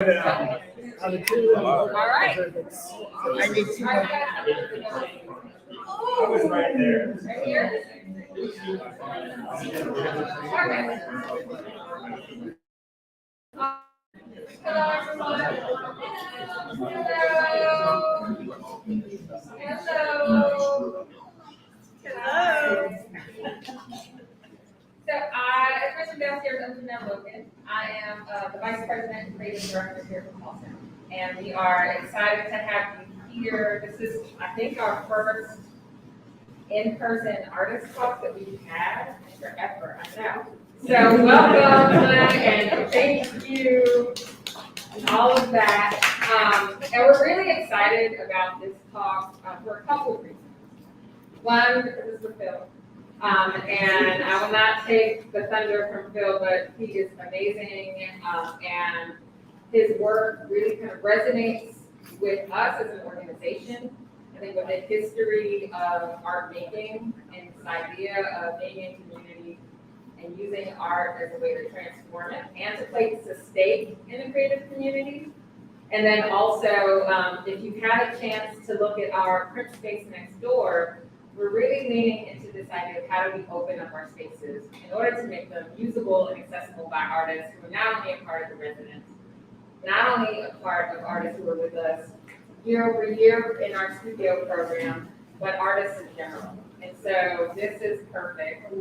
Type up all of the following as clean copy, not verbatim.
All right. I need two more. I was right there. Right here? Hello, everyone. Hello. So as mentioned downstairs, I'm Janelle Logan. I am the Vice President and Creative Director here at Boston. And we are excited to have you here. This is, I think, our first in-person artist talk that we've had forever, I know. So welcome, and thank you, and all of that. And we're really excited about this talk for a couple of reasons. One, because it's for Phil. And I will not take the thunder from Phil, but he is amazing, and his work really kind of resonates with us as an organization. I think with the history of art making and this idea of being in community and using art as a way to transform it and to place a stake in a creative community. And then also, if you've had a chance to look at our print space next door, we're really leaning into this idea of how do we open up our spaces in order to make them usable and accessible by artists who are not only a part of the residence, not only a part of artists who are with us year over year in our studio program, but artists in general. And so this is perfect.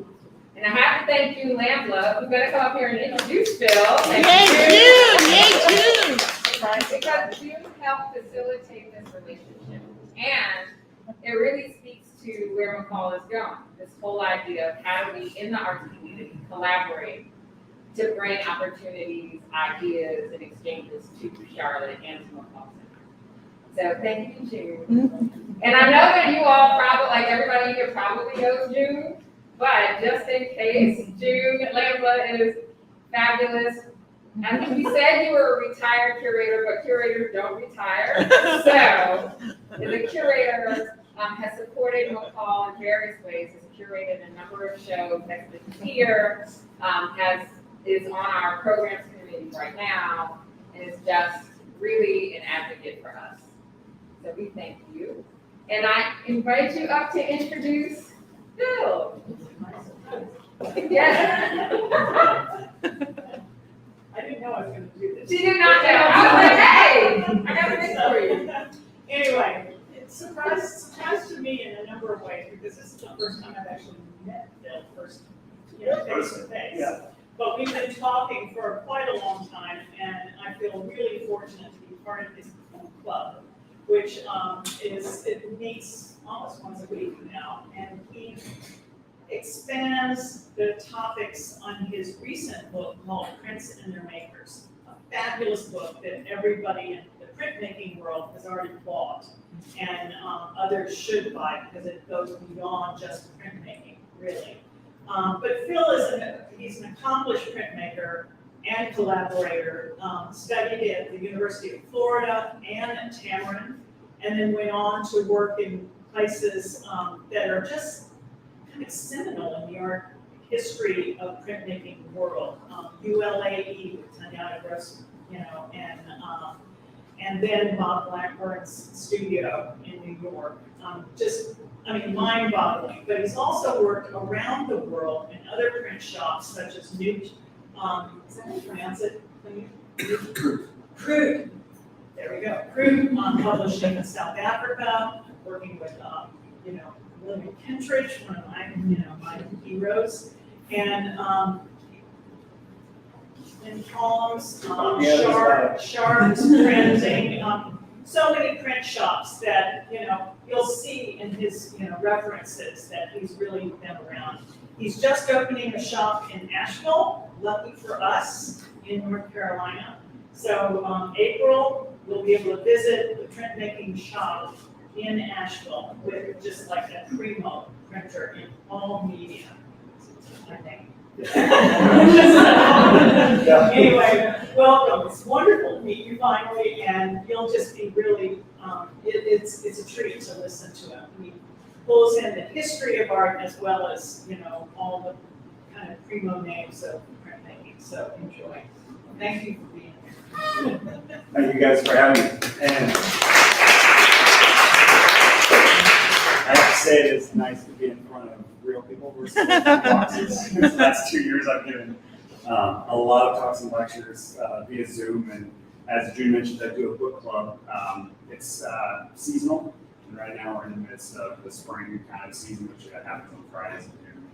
And I have to thank you, Lambla. You better come up here and introduce Phil. Yay, June! Because you helped facilitate this relationship. And it really speaks to where McCall is going. This whole idea of how do we, in the arts community, collaborate to bring opportunities, ideas, and exchanges to Charlotte and to McCall Center. So thank you, June. And I know that you all probably, like everybody here probably knows June, but just in case, June Lambla is fabulous. I think you said you were a retired curator, but curators don't retire. So the curator has supported McCall in various ways, has curated a number of shows, has been here, is on our programs committee right now, and is just really an advocate for us. So we thank you. And I invite you up to introduce Phil. Yes. I didn't know I was going to do this. She did not know. I was like, hey, I got a thing for you. Anyway, it's surprised to me in a number of ways because this is the first time I've actually met Phil face to face. Yeah. But we've been talking for quite a long time, and I feel really fortunate to be part of this club, which it meets almost once a week now, and he expands the topics on his recent book called Prints and Their Makers, a fabulous book that everybody in the printmaking world has already bought, and others should buy because it goes beyond just printmaking, really. But Phil he's an accomplished printmaker and collaborator, studied at the University of Florida and at Tamarind, and then went on to work in places that are just kind of seminal in the art history of printmaking world. ULAE, with Tanyana Gross, and then Bob Blackburn's studio in New York. Mind-boggling. But he's also worked around the world in other print shops, such as Newt. Is that how you pronounce it? Crude. There we go. Crude publishing in South Africa, working with William Kentridge, one of my heroes, and Holmes, Sharp's printing, so many print shops that you'll see in his references that he's really been around. He's just opening a shop in Asheville, lucky for us, in North Carolina. So April, we'll be able to visit the printmaking shop in Asheville with just like a primo printer in all media, I think. Anyway, welcome. It's wonderful to meet you finally, and you'll just be really, it's a treat to listen to him. He pulls in the history of art as well as, all the kind of primo names of printmaking, so enjoy. Thank you for being here. Thank you guys for having me. And I have to say it is nice to be in front of real people versus boxes. The last 2 years I've given a lot of talks and lectures via Zoom, and as June mentioned, I do a book club. It's seasonal, and right now we're in the midst of the spring kind of season, which happens on Fridays and noon.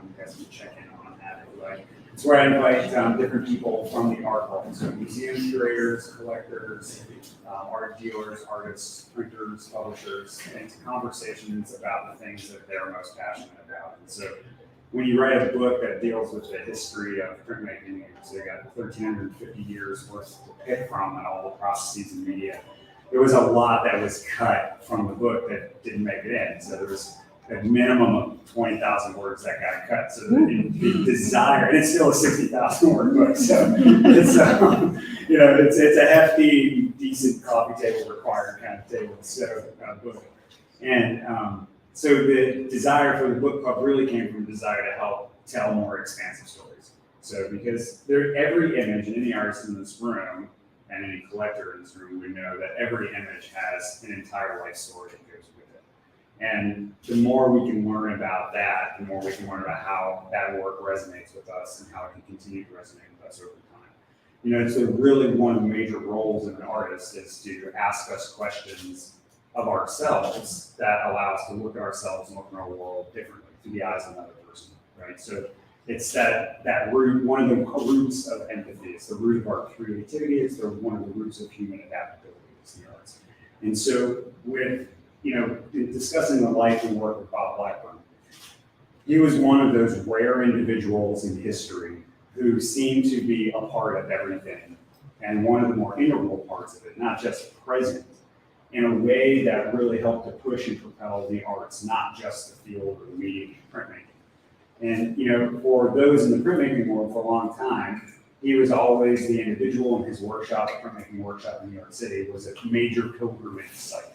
You guys can check in on that if you like. It's where I invite different people from the art world, so museum curators, collectors, art dealers, artists, printers, publishers, into conversations about the things that they're most passionate about. And so when you write a book that deals with the history of printmaking, so you got 1,350 years worth to pick from and all the processes and media, there was a lot that was cut from the book that didn't make it in. So there was a minimum of 20,000 words that got cut. So the desire, and it's still a 60,000 word book. So it's, it's a hefty, decent coffee table required kind of table, so book. And so the desire for the book club really came from the desire to help tell more expansive stories. So because every image, and any artist in this room, and any collector in this room would know that every image has an entire life story that goes with it. And the more we can learn about that, the more we can learn about how that work resonates with us and how it can continue to resonate with us over time. So really one of the major roles of an artist is to ask us questions of ourselves that allow us to look at ourselves and look at our world differently through the eyes of another person, right? So it's that root, one of the roots of empathy. It's the root of our creativity. It's one of the roots of human adaptability. It's the arts. And so with, discussing the life and work of Bob Blackburn, he was one of those rare individuals in history who seemed to be a part of everything and one of the more integral parts of it, not just present, in a way that really helped to push and propel the arts, not just the field or the medium of printmaking. And, for those in the printmaking world for a long time, he was always the individual in his workshop, Printmaking Workshop in New York City, was a major pilgrimage site.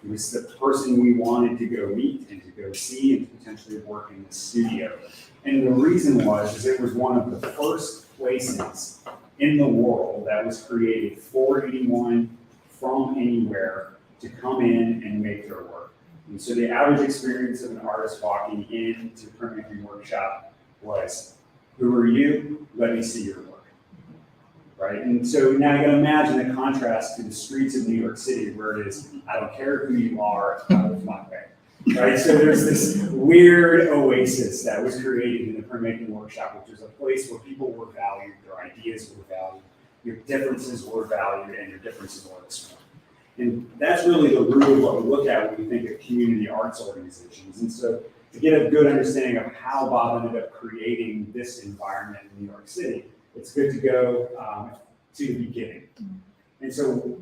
He was the person we wanted to go meet and to go see and to potentially work in the studio. And the reason was it was one of the first places in the world that was created for anyone from anywhere to come in and make their work. And so the average experience of an artist walking into Printmaking Workshop was, who are you? Let me see your work, right? And so now you can imagine the contrast to the streets of New York City where it is, I don't care who you are, out of my way, right? So there's this weird oasis that was created in the Printmaking Workshop, which was a place where people were valued, their ideas were valued, your differences were valued, and your differences were explored. And that's really the root of what we look at when we think of community arts organizations. And so to get a good understanding of how Bob ended up creating this environment in New York City, it's good to go to the beginning. And so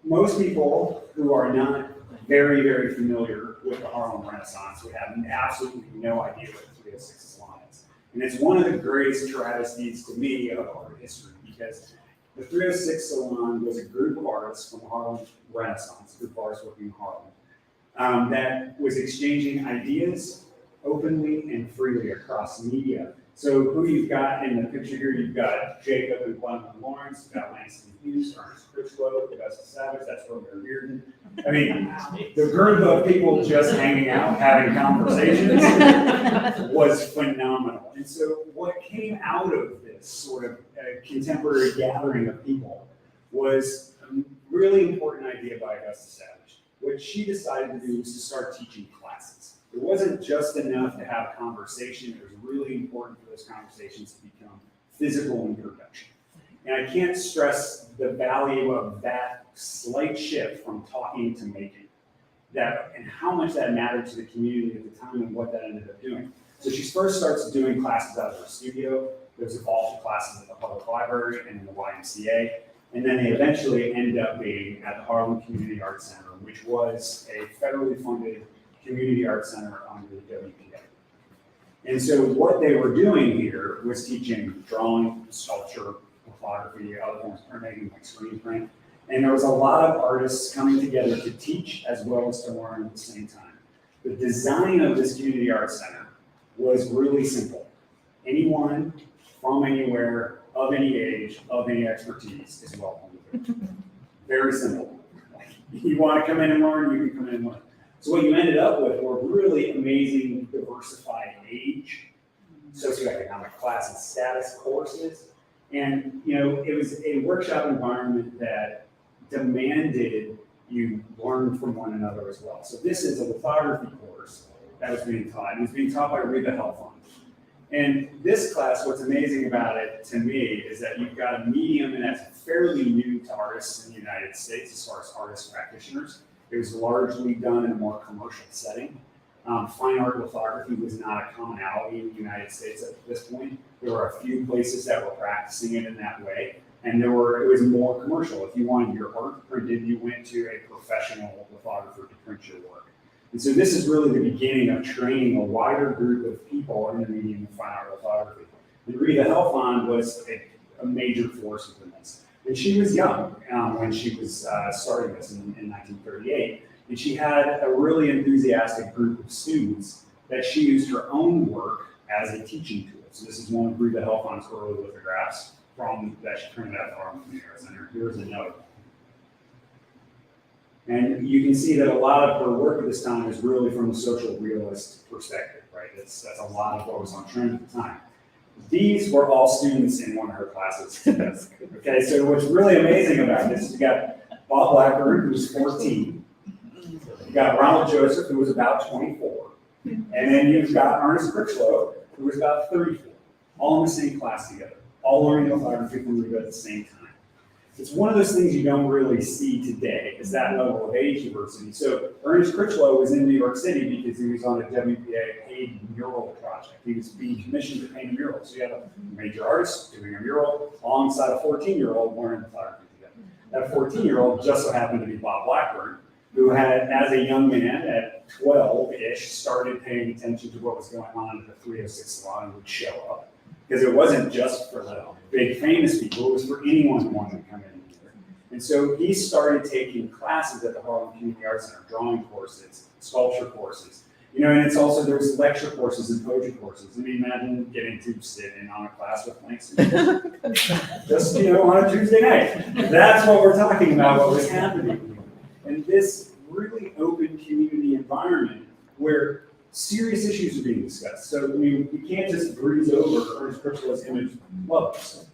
most people who are not very, very familiar with the Harlem Renaissance would have absolutely no idea what the 306 Salon is. And it's one of the greatest travesties to me of art history, because the 306 Salon was a group of artists from the Harlem Renaissance, a group of artists working in Harlem, that was exchanging ideas openly and freely across media. So who you've got in the picture here, you've got Jacob and Gwendolyn Lawrence, you've got Langston Hughes, Ernest Critchlow, Augusta Savage, that's Romeo Reardon. I mean, the group of people just hanging out, having conversations was phenomenal. And so what came out of this sort of contemporary gathering of people was a really important idea by Augusta Savage. What she decided to do was to start teaching classes. It wasn't just enough to have a conversation. It was really important for those conversations to become physical in production. And I can't stress the value of that slight shift from talking to making, and how much that mattered to the community at the time and what that ended up doing. So she first starts doing classes out of her studio. Those evolved to classes at the public library and in the YMCA. And then they eventually ended up being at the Harlem Community Arts Center, which was a federally funded community arts center under the WPA. And so what they were doing here was teaching drawing, sculpture, photography, other forms of printmaking like screen print. And there was a lot of artists coming together to teach as well as to learn at the same time. The design of this community arts center was really simple. Anyone from anywhere, of any age, of any expertise is welcome. Very simple. You want to come in and learn, you can come in and learn. So what you ended up with were really amazing, diversified age, socioeconomic class and status courses. And, it was a workshop environment that demanded you learn from one another as well. So this is a lithography course that was being taught. It was being taught by Reba Helfand. And this class, what's amazing about it to me is that you've got a medium and that's fairly new to artists in the United States as far as artist practitioners. It was largely done in a more commercial setting. Fine art lithography was not a commonality in the United States at this point. There were a few places that were practicing it in that way. And it was more commercial. If you wanted your art printed, you went to a professional lithographer to print your work. And so this is really the beginning of training a wider group of people in the medium of fine art lithography. And Reba Helfand was a major force within this. And she was young when she was starting this in 1938. And she had a really enthusiastic group of students that she used her own work as a teaching tool. So this is one of Reba Helfand's early lithographs that she printed out from the Immersion Center. Here's a note. And you can see that a lot of her work at this time is really from a social realist perspective, right? That's a lot of what was on trend at the time. These were all students in one of her classes. Okay, so what's really amazing about this is you got Bob Blackburn, who was 14. You got Ronald Joseph, who was about 24. And then you've got Ernest Critchlow, who was about 34. All in the same class together. All learning lithography from Reba at the same time. It's one of those things you don't really see today, is that level of age diversity. So Ernest Critchlow was in New York City because he was on a WPA paid mural project. He was being commissioned to paint a mural. So you have a major artist doing a mural alongside a 14-year-old learning lithography together. That 14-year-old just so happened to be Bob Blackburn, who had, as a young man at 12-ish, started paying attention to what was going on at the 306 salon and would show up. Because it wasn't just for the big famous people, it was for anyone who wanted to come in here. And so he started taking classes at the Harlem Community Arts Center, drawing courses, sculpture courses. And it's also, there's lecture courses and poetry courses. I mean, imagine getting to sit in on a class with Langston. Just, on a Tuesday night. That's what we're talking about, what was happening here. And this really open community environment where serious issues are being discussed. So, we can't just breeze over Ernest Critchlow's image lovers.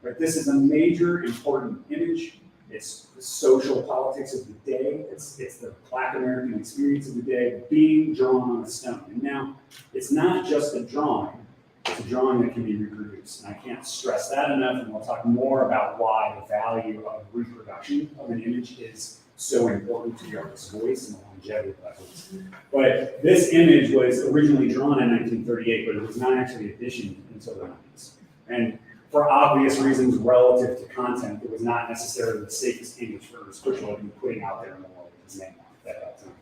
Right? This is a major, important image. It's the social politics of the day. It's the Black American experience of the day being drawn on a stone. And now, it's not just a drawing. It's a drawing that can be reproduced. And I can't stress that enough, and we'll talk more about why the value of reproduction of an image is so important to the artist's voice and the longevity of that voice. But this image was originally drawn in 1938, but it was not actually editioned until the 90s. And for obvious reasons relative to content, it was not necessarily the safest image for Ernest Critchlow to be putting out there in the world with his name on it at that time.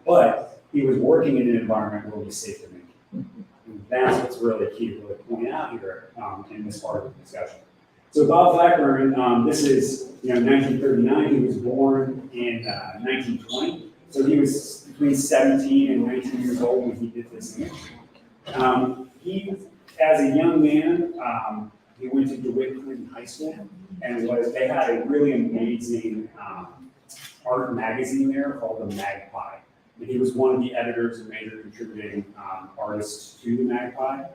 But he was working in an environment where it was safe to make. And that's what's really key to really point out here in this part of the discussion. So Bob Blackburn, this is 1939. He was born in 1920. So he was between 17 and 19 years old when he did this image. He, as a young man, he went to DeWitt Clinton High School, and they had a really amazing art magazine there called The Magpie. And he was one of the editors and major contributing artists to The Magpie.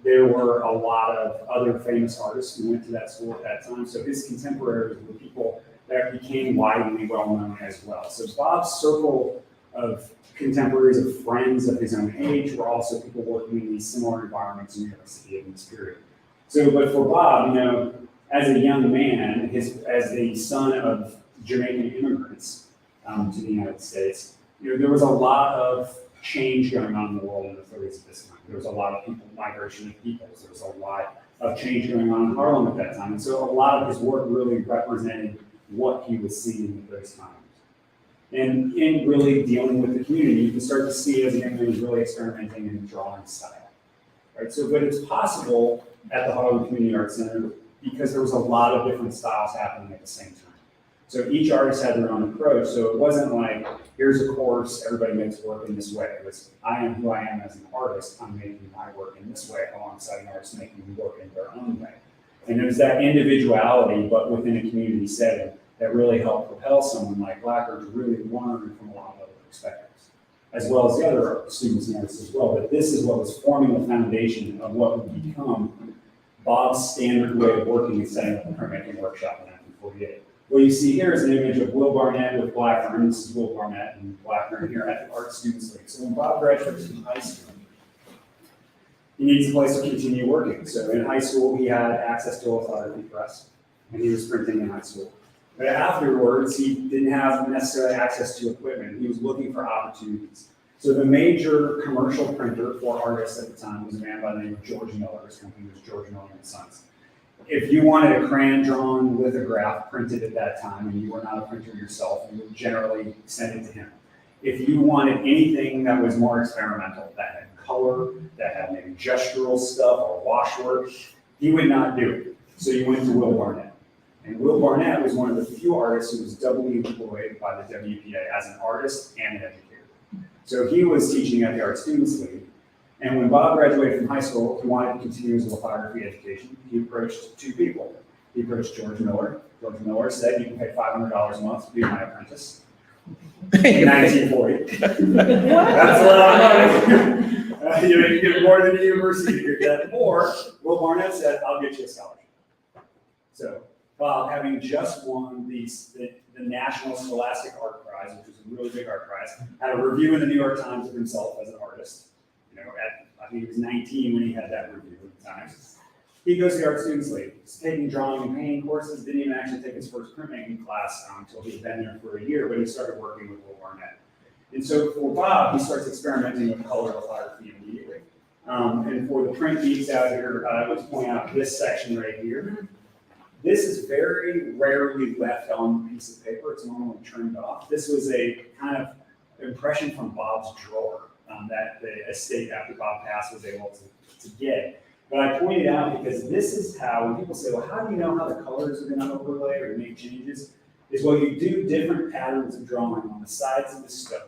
There were a lot of other famous artists who went to that school at that time. So his contemporaries were people that became widely well known as well. So Bob's circle of contemporaries, of friends of his own age, were also people working in these similar environments in New York City in this period. So, but for Bob, as a young man, as the son of Jamaican immigrants to the United States, there was a lot of change going on in the world in the 30s at this time. There was a lot of migration of peoples. There was a lot of change going on in Harlem at that time. And so a lot of his work really represented what he was seeing at those times. And in really dealing with the community, you can start to see as a young man he's really experimenting in drawing style. Right? So, but it's possible at the Harlem Community Arts Center because there was a lot of different styles happening at the same time. So each artist had their own approach. So it wasn't like, here's a course, everybody makes work in this way. It was, I am who I am as an artist, I'm making my work in this way, alongside an artist making work in their own way. And there's that individuality, but within a community setting, that really helped propel someone like Blackburn to really learn from a lot of other perspectives, as well as the other students and artists as well. But this is what was forming the foundation of what would become Bob's standard way of working and setting up the Printmaking Workshop in 1948. What you see here is an image of Will Barnett with Blackburn. This is Will Barnett and Blackburn here at the Art Students League. So when Bob graduated from high school, he needs a place to continue working. So in high school, he had access to a lithography press, and he was printing in high school. But afterwards, he didn't have necessarily access to equipment. He was looking for opportunities. So the major commercial printer for artists at the time was a man by the name of George Miller. His company was George Miller and Sons. If you wanted a crayon-drawn lithograph printed at that time, and you were not a printer yourself, you would generally send it to him. If you wanted anything that was more experimental, that had color, that had maybe gestural stuff or washwork, he would not do it. So you went to Will Barnett. And Will Barnett was one of the few artists who was doubly employed by the WPA as an artist and an educator. So he was teaching at the Art Students League. And when Bob graduated from high school, he wanted to continue his lithography education. He approached two people. He approached George Miller. George Miller said, "You can pay $500 a month to be my apprentice." In 1940. That's a lot of money. You get more than a university degree. Or Will Barnett said, "I'll get you a scholarship." So Bob, having just won the National Scholastic Art Prize, which was a really big art prize, had a review in the New York Times of himself as an artist. I think he was 19 when he had that review at the time. He goes to the Art Students League. He's taking drawing and painting courses, didn't even actually take his first printmaking class until he'd been there for a year, but he started working with Will Barnett. And so for Bob, he starts experimenting with color lithography immediately. And for the print geeks out here, I would point out this section right here. This is very rarely left on a piece of paper. It's normally trimmed off. This was a kind of impression from Bob's drawer that the estate after Bob passed was able to get. But I pointed out because this is how, when people say, well, how do you know how the colors are going to overlay or make changes? Is well, you do different patterns of drawing on the sides of the stone.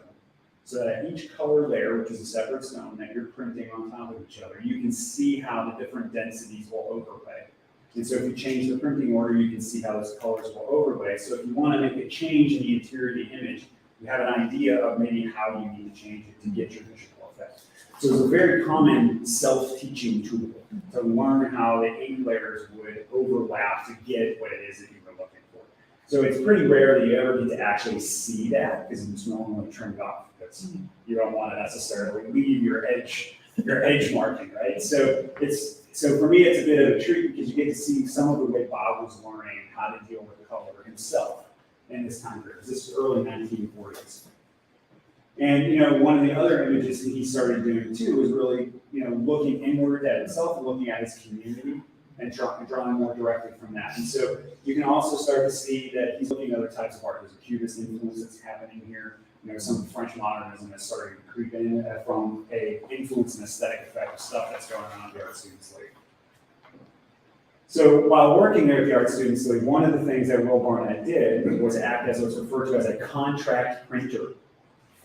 So that each color layer, which is a separate stone that you're printing on top of each other, you can see how the different densities will overlay. And so if you change the printing order, you can see how those colors will overlay. So if you want to make a change in the interior of the image, you have an idea of maybe how you need to change it to get your visual effect. So it's a very common self-teaching tool to learn how the 8 layers would overlap to get what it is that you were looking for. So it's pretty rare that you ever get to actually see that because it's normally trimmed off because you don't want to necessarily leave your edge marking, right? So for me, it's a bit of a treat because you get to see some of the way Bob was learning how to deal with color himself in this time period. This is early 1940s. And, one of the other images that he started doing too was really, looking inward at himself and looking at his community and drawing more directly from that. And so you can also start to see that he's looking at other types of art. There's a Cubist influence that's happening here. Some French modernism that's starting to creep in from a influence and aesthetic effect of stuff that's going on at the Art Students League. So while working there at the Art Students League, one of the things that Will Barnett did was act as what's referred to as a contract printer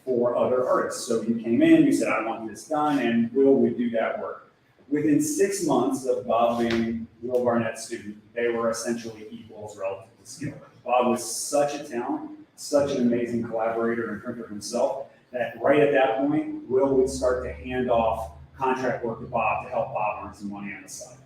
for other artists. So you came in, you said, I want this done, and Will would do that work. Within 6 months of Bob being Will Barnett's student, they were essentially equals relative to skill. Bob was such a talent, such an amazing collaborator and printer himself, that right at that point, Will would start to hand off contract work to Bob to help Bob earn some money on the side.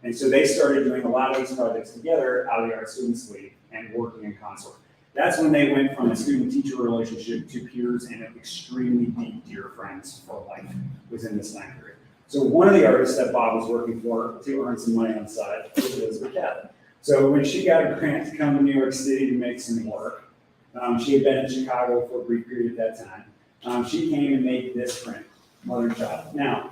And so they started doing a lot of these projects together out of the Art Students League and working in consort. That's when they went from a student-teacher relationship to peers and extremely deep, dear friends for life within this time period. So one of the artists that Bob was working for to earn some money on the side was Elizabeth Cathy. So when she got a grant to come to New York City to make some work, she had been in Chicago for a brief period at that time. She came and made this print, Mother and Child. Now,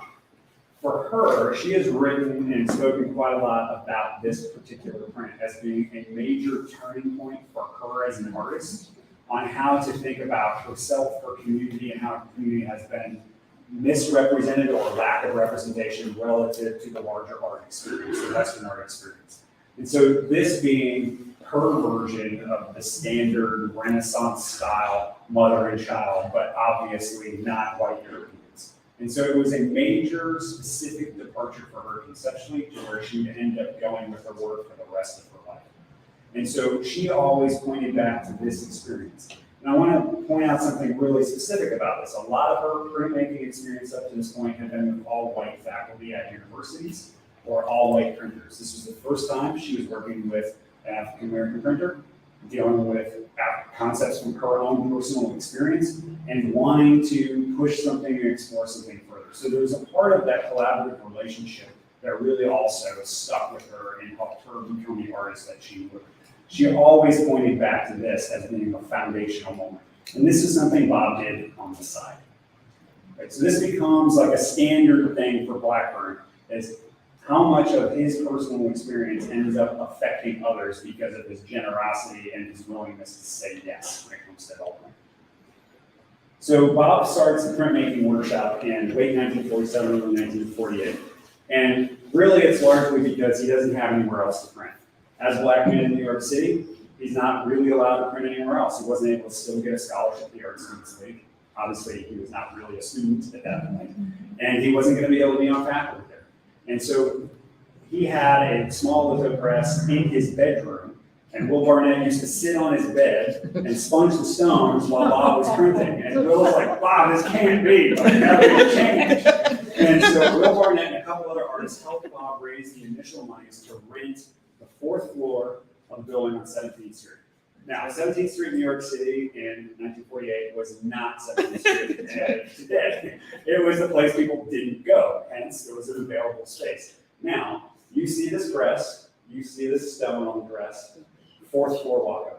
for her, she has written and spoken quite a lot about this particular print as being a major turning point for her as an artist on how to think about herself, her community, and how her community has been misrepresented or lack of representation relative to the larger art experience, the Western art experience. And so this being her version of the standard Renaissance style mother and child, but obviously not white Europeans. And so it was a major specific departure for her conceptually to where she would end up going with her work for the rest of her life. And so she always pointed back to this experience. And I want to point out something really specific about this. A lot of her printmaking experience up to this point had been with all white faculty at universities or all white printers. This was the first time she was working with an African American printer, dealing with concepts from her own personal experience and wanting to push something and explore something further. So there was a part of that collaborative relationship that really also stuck with her and helped her become the artist that she was. She always pointed back to this as being a foundational moment. And this is something Bob did on the side. Right? So this becomes like a standard thing for Blackburn, is how much of his personal experience ends up affecting others because of his generosity and his willingness to say yes when it comes to helping. So Bob starts the Printmaking Workshop in late 1947, early 1948. And really it's largely because he doesn't have anywhere else to print. As a black man in New York City, he's not really allowed to print anywhere else. He wasn't able to still get a scholarship at the Art Students League. Obviously, he was not really a student at that point. And he wasn't going to be able to be on faculty there. And so he had a small lithopress in his bedroom, and Will Barnett used to sit on his bed and sponge the stones while Bob was printing. And Will was like, Bob, this can't be, like, nothing changed. And so Will Barnett and a couple other artists helped Bob raise the initial monies to rent the 4th floor of the building on 17th Street. Now, 17th Street, New York City in 1948 was not 17th Street today. It was a place people didn't go, hence there was an available space. Now, you see this press, you see this stone on the press, 4th floor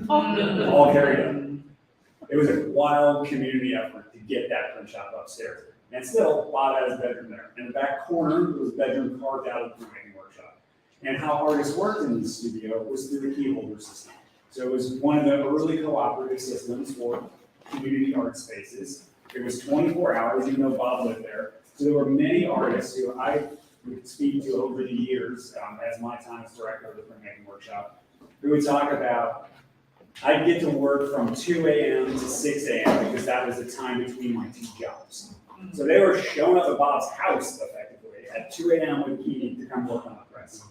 walkout. All carried up. It was a wild community effort to get that print shop upstairs. And still, Bob had his bedroom there. In the back corner, there was a bedroom carved out of the Printmaking Workshop. And how artists worked in the studio was through the key holder system. So it was one of the early cooperative systems for community art spaces. It was 24 hours, even though Bob lived there. So there were many artists who I would speak to over the years, as my time as director of the Printmaking Workshop, who would talk about, I'd get to work from 2 a.m. to 6 a.m. because that was the time between my 2 jobs. So they were showing up at Bob's house, effectively, at 2 a.m. with key to come work on the press.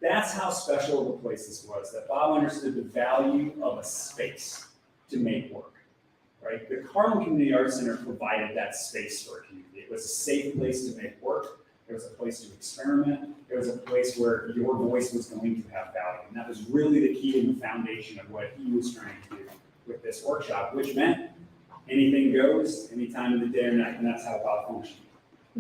That's how special of a place this was, that Bob understood the value of a space to make work, right? The Carlin Community Arts Center provided that space for a community. It was a safe place to make work. It was a place to experiment. It was a place where your voice was going to have value. And that was really the key and the foundation of what he was trying to do with this workshop, which meant anything goes, any time of the day or night, and that's how Bob functioned.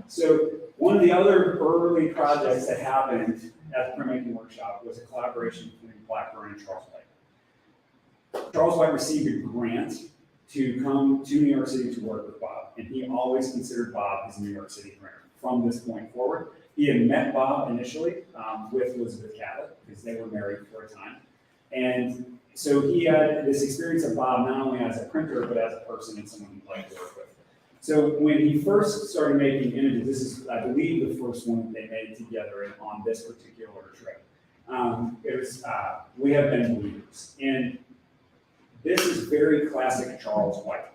So one of the other early projects that happened at the Printmaking Workshop was a collaboration between Blackburn and Charles White. Charles White received a grant to come to New York City to work with Bob, and he always considered Bob his New York City printer from this point forward. He had met Bob initially with Elizabeth Cabot, because they were married for a time. And so he had this experience of Bob not only as a printer, but as a person and someone he liked to work with. So when he first started making images, this is, I believe, the first one that they made together on this particular trip. It was, We Have Been Believers. And this is very classic Charles White.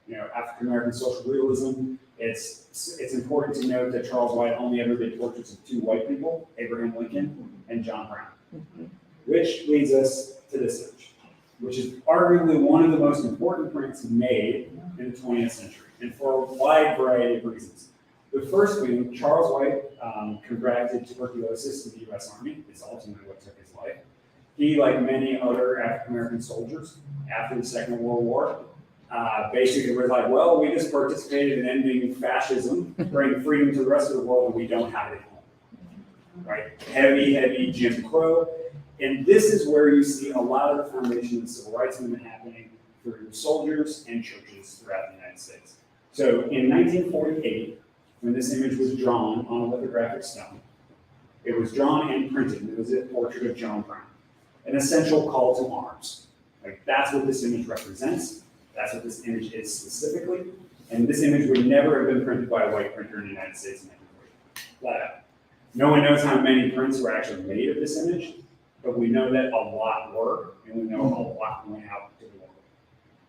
You know, African-American social realism. It's important to note that Charles White only ever did portraits of 2 white people, Abraham Lincoln and John Brown. Which leads us to this image, which is arguably one of the most important prints made in the 20th century, and for a wide variety of reasons. The first being, Charles White contracted tuberculosis in the U.S. Army. It's ultimately what took his life. He, like many other African-American soldiers after the Second World War, basically was like, well, we just participated in ending fascism, bringing freedom to the rest of the world, and we don't have it at home. Right? Heavy, heavy Jim Crow. And this is where you see a lot of the foundation of the civil rights movement happening through soldiers and churches throughout the United States. So in 1948, when this image was drawn on a lithographic stone, it was drawn and printed. It was a portrait of John Brown, an essential call to arms. Like, that's what this image represents. That's what this image is specifically. And this image would never have been printed by a white printer in the United States in 1948. Flat out. No one knows how many prints were actually made of this image, but we know that a lot were, and we know a lot went out to the world.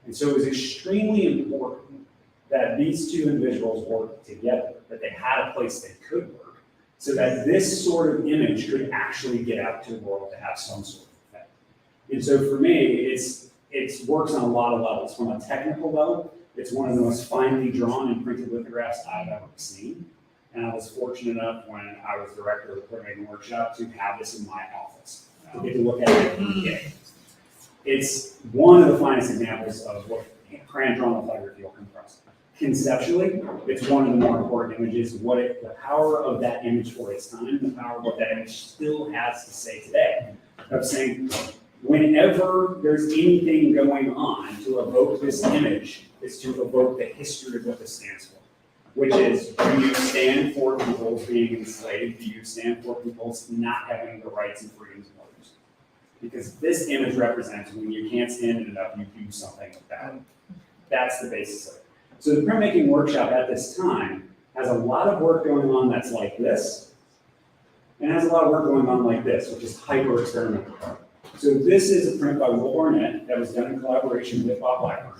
And so it was extremely important that these 2 individuals worked together, that they had a place they could work, so that this sort of image could actually get out to the world to have some sort of effect. And so for me, it works on a lot of levels. From a technical level, it's one of the most finely drawn and printed lithographs I've ever seen. And I was fortunate enough when I was director of the Printmaking Workshop to have this in my office, to get to look at it every day. It's one of the finest examples of what crayon-drawn lithography will come across. Conceptually, it's one of the more important images, the power of that image for its time, the power of what that image still has to say today. Of saying, whenever there's anything going on to evoke this image, is to evoke the history of what this stands for. Which is, do you stand for people being enslaved? Do you stand for people not having the rights and freedoms of others? Because this image represents when you can't stand it enough, you do something about it. That's the basis of it. So the Printmaking Workshop at this time has a lot of work going on that's like this, and has a lot of work going on like this, which is hyper-experimental. So this is a print by Will Barnett that was done in collaboration with Bob Blackburn.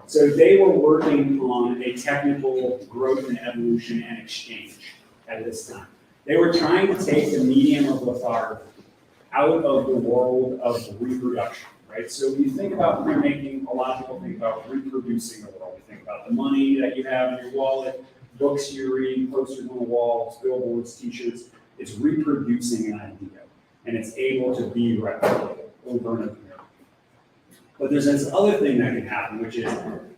So they were working on a technical growth and evolution and exchange at this time. They were trying to take the medium of lithography out of the world of reproduction, right? So when you think about printmaking, a lot of people think about reproducing the world. You think about the money that you have in your wallet, books you read, posters on the walls, billboards, t-shirts. It's reproducing an idea, and it's able to be replicated over and over. But there's this other thing that can happen, which is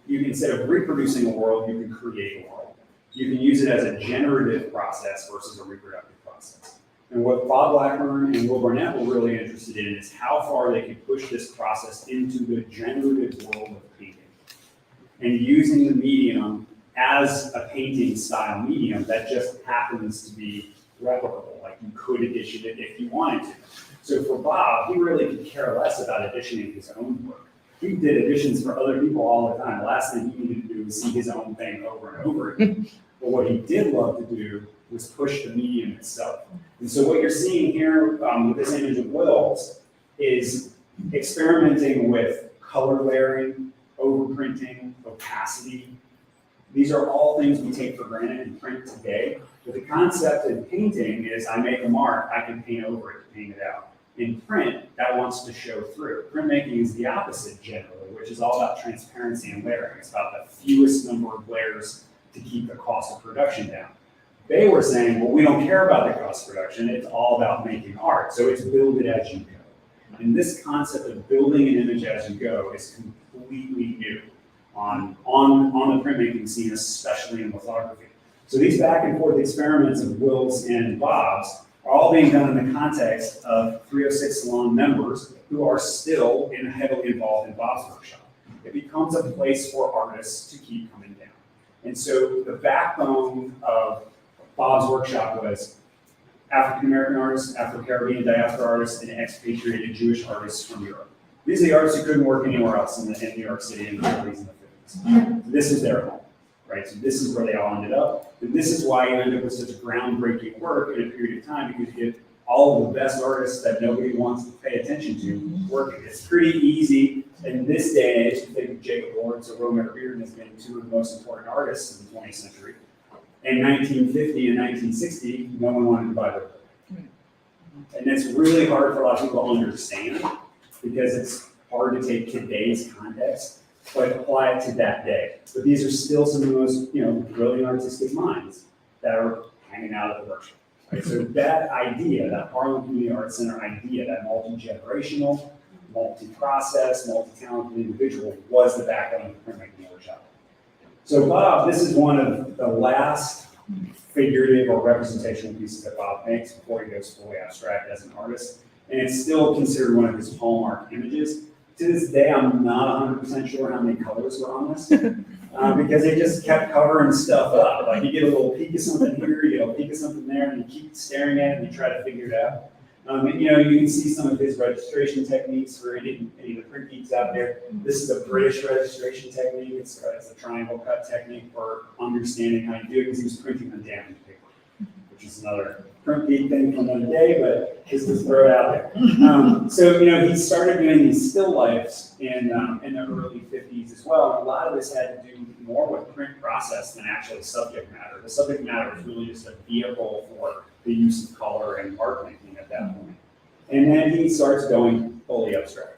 you can, instead of reproducing a world, you can create a world. You can use it as a generative process versus a reproductive process. And what Bob Blackburn and Will Barnett were really interested in is how far they could push this process into the generative world of painting. And using the medium as a painting style medium that just happens to be replicable, like you could edition it if you wanted to. So for Bob, he really could care less about editioning his own work. He did editions for other people all the time. The last thing he needed to do was see his own thing over and over again. But what he did love to do was push the medium itself. And so what you're seeing here with this image of Will's is experimenting with color layering, overprinting, opacity. These are all things we take for granted in print today. But the concept in painting is I make a mark, I can paint over it, paint it out. In print, that wants to show through. Printmaking is the opposite generally, which is all about transparency and layering. It's about the fewest number of layers to keep the cost of production down. They were saying, well, we don't care about the cost of production. It's all about making art. So it's build it as you go. And this concept of building an image as you go is completely new on the printmaking scene, especially in lithography. So these back and forth experiments of Will's and Bob's are all being done in the context of 306 Salon members who are still heavily involved in Bob's workshop. It becomes a place for artists to keep coming down. And so the backbone of Bob's workshop was African-American artists, Afro-Caribbean diaspora artists, and expatriated Jewish artists from Europe. These are the artists who couldn't work anywhere else in New York City in the 40s and the 50s. This is their home, right? So this is where they all ended up. And this is why you end up with such groundbreaking work in a period of time, because you get all of the best artists that nobody wants to pay attention to working. It's pretty easy in this day and age to think of Jacob Lawrence or Romare Bearden as being two of the most important artists in the 20th century. In 1950 and 1960, no one wanted to buy their book. And it's really hard for a lot of people to understand because it's hard to take today's context, but apply it to that day. But these are still some of the most, brilliant artistic minds that are hanging out at the workshop. Right? So that idea, that Harlem Community Arts Center idea, that multi-generational, multi-process, multi-talented individual was the backbone of the Printmaking Workshop. So Bob, this is one of the last figurative or representational pieces that Bob makes before he goes fully abstract as an artist. And it's still considered one of his hallmark images. To this day, I'm not 100% sure how many colors were on this because they just kept covering stuff up. Like you get a little peek of something here, you get a peek of something there, and you keep staring at it and you try to figure it out. And, you can see some of his registration techniques for any of the print geeks out there. This is a British registration technique. It's a triangle cut technique for understanding how you do it because he was printing on damaged paper, which is another print geek thing from another day, but just to throw it out there. So, he started doing these still lifes in the early 50s as well. And a lot of this had to do more with print process than actually subject matter. The subject matter was really just a vehicle for the use of color and art making at that point. And then he starts going fully abstract.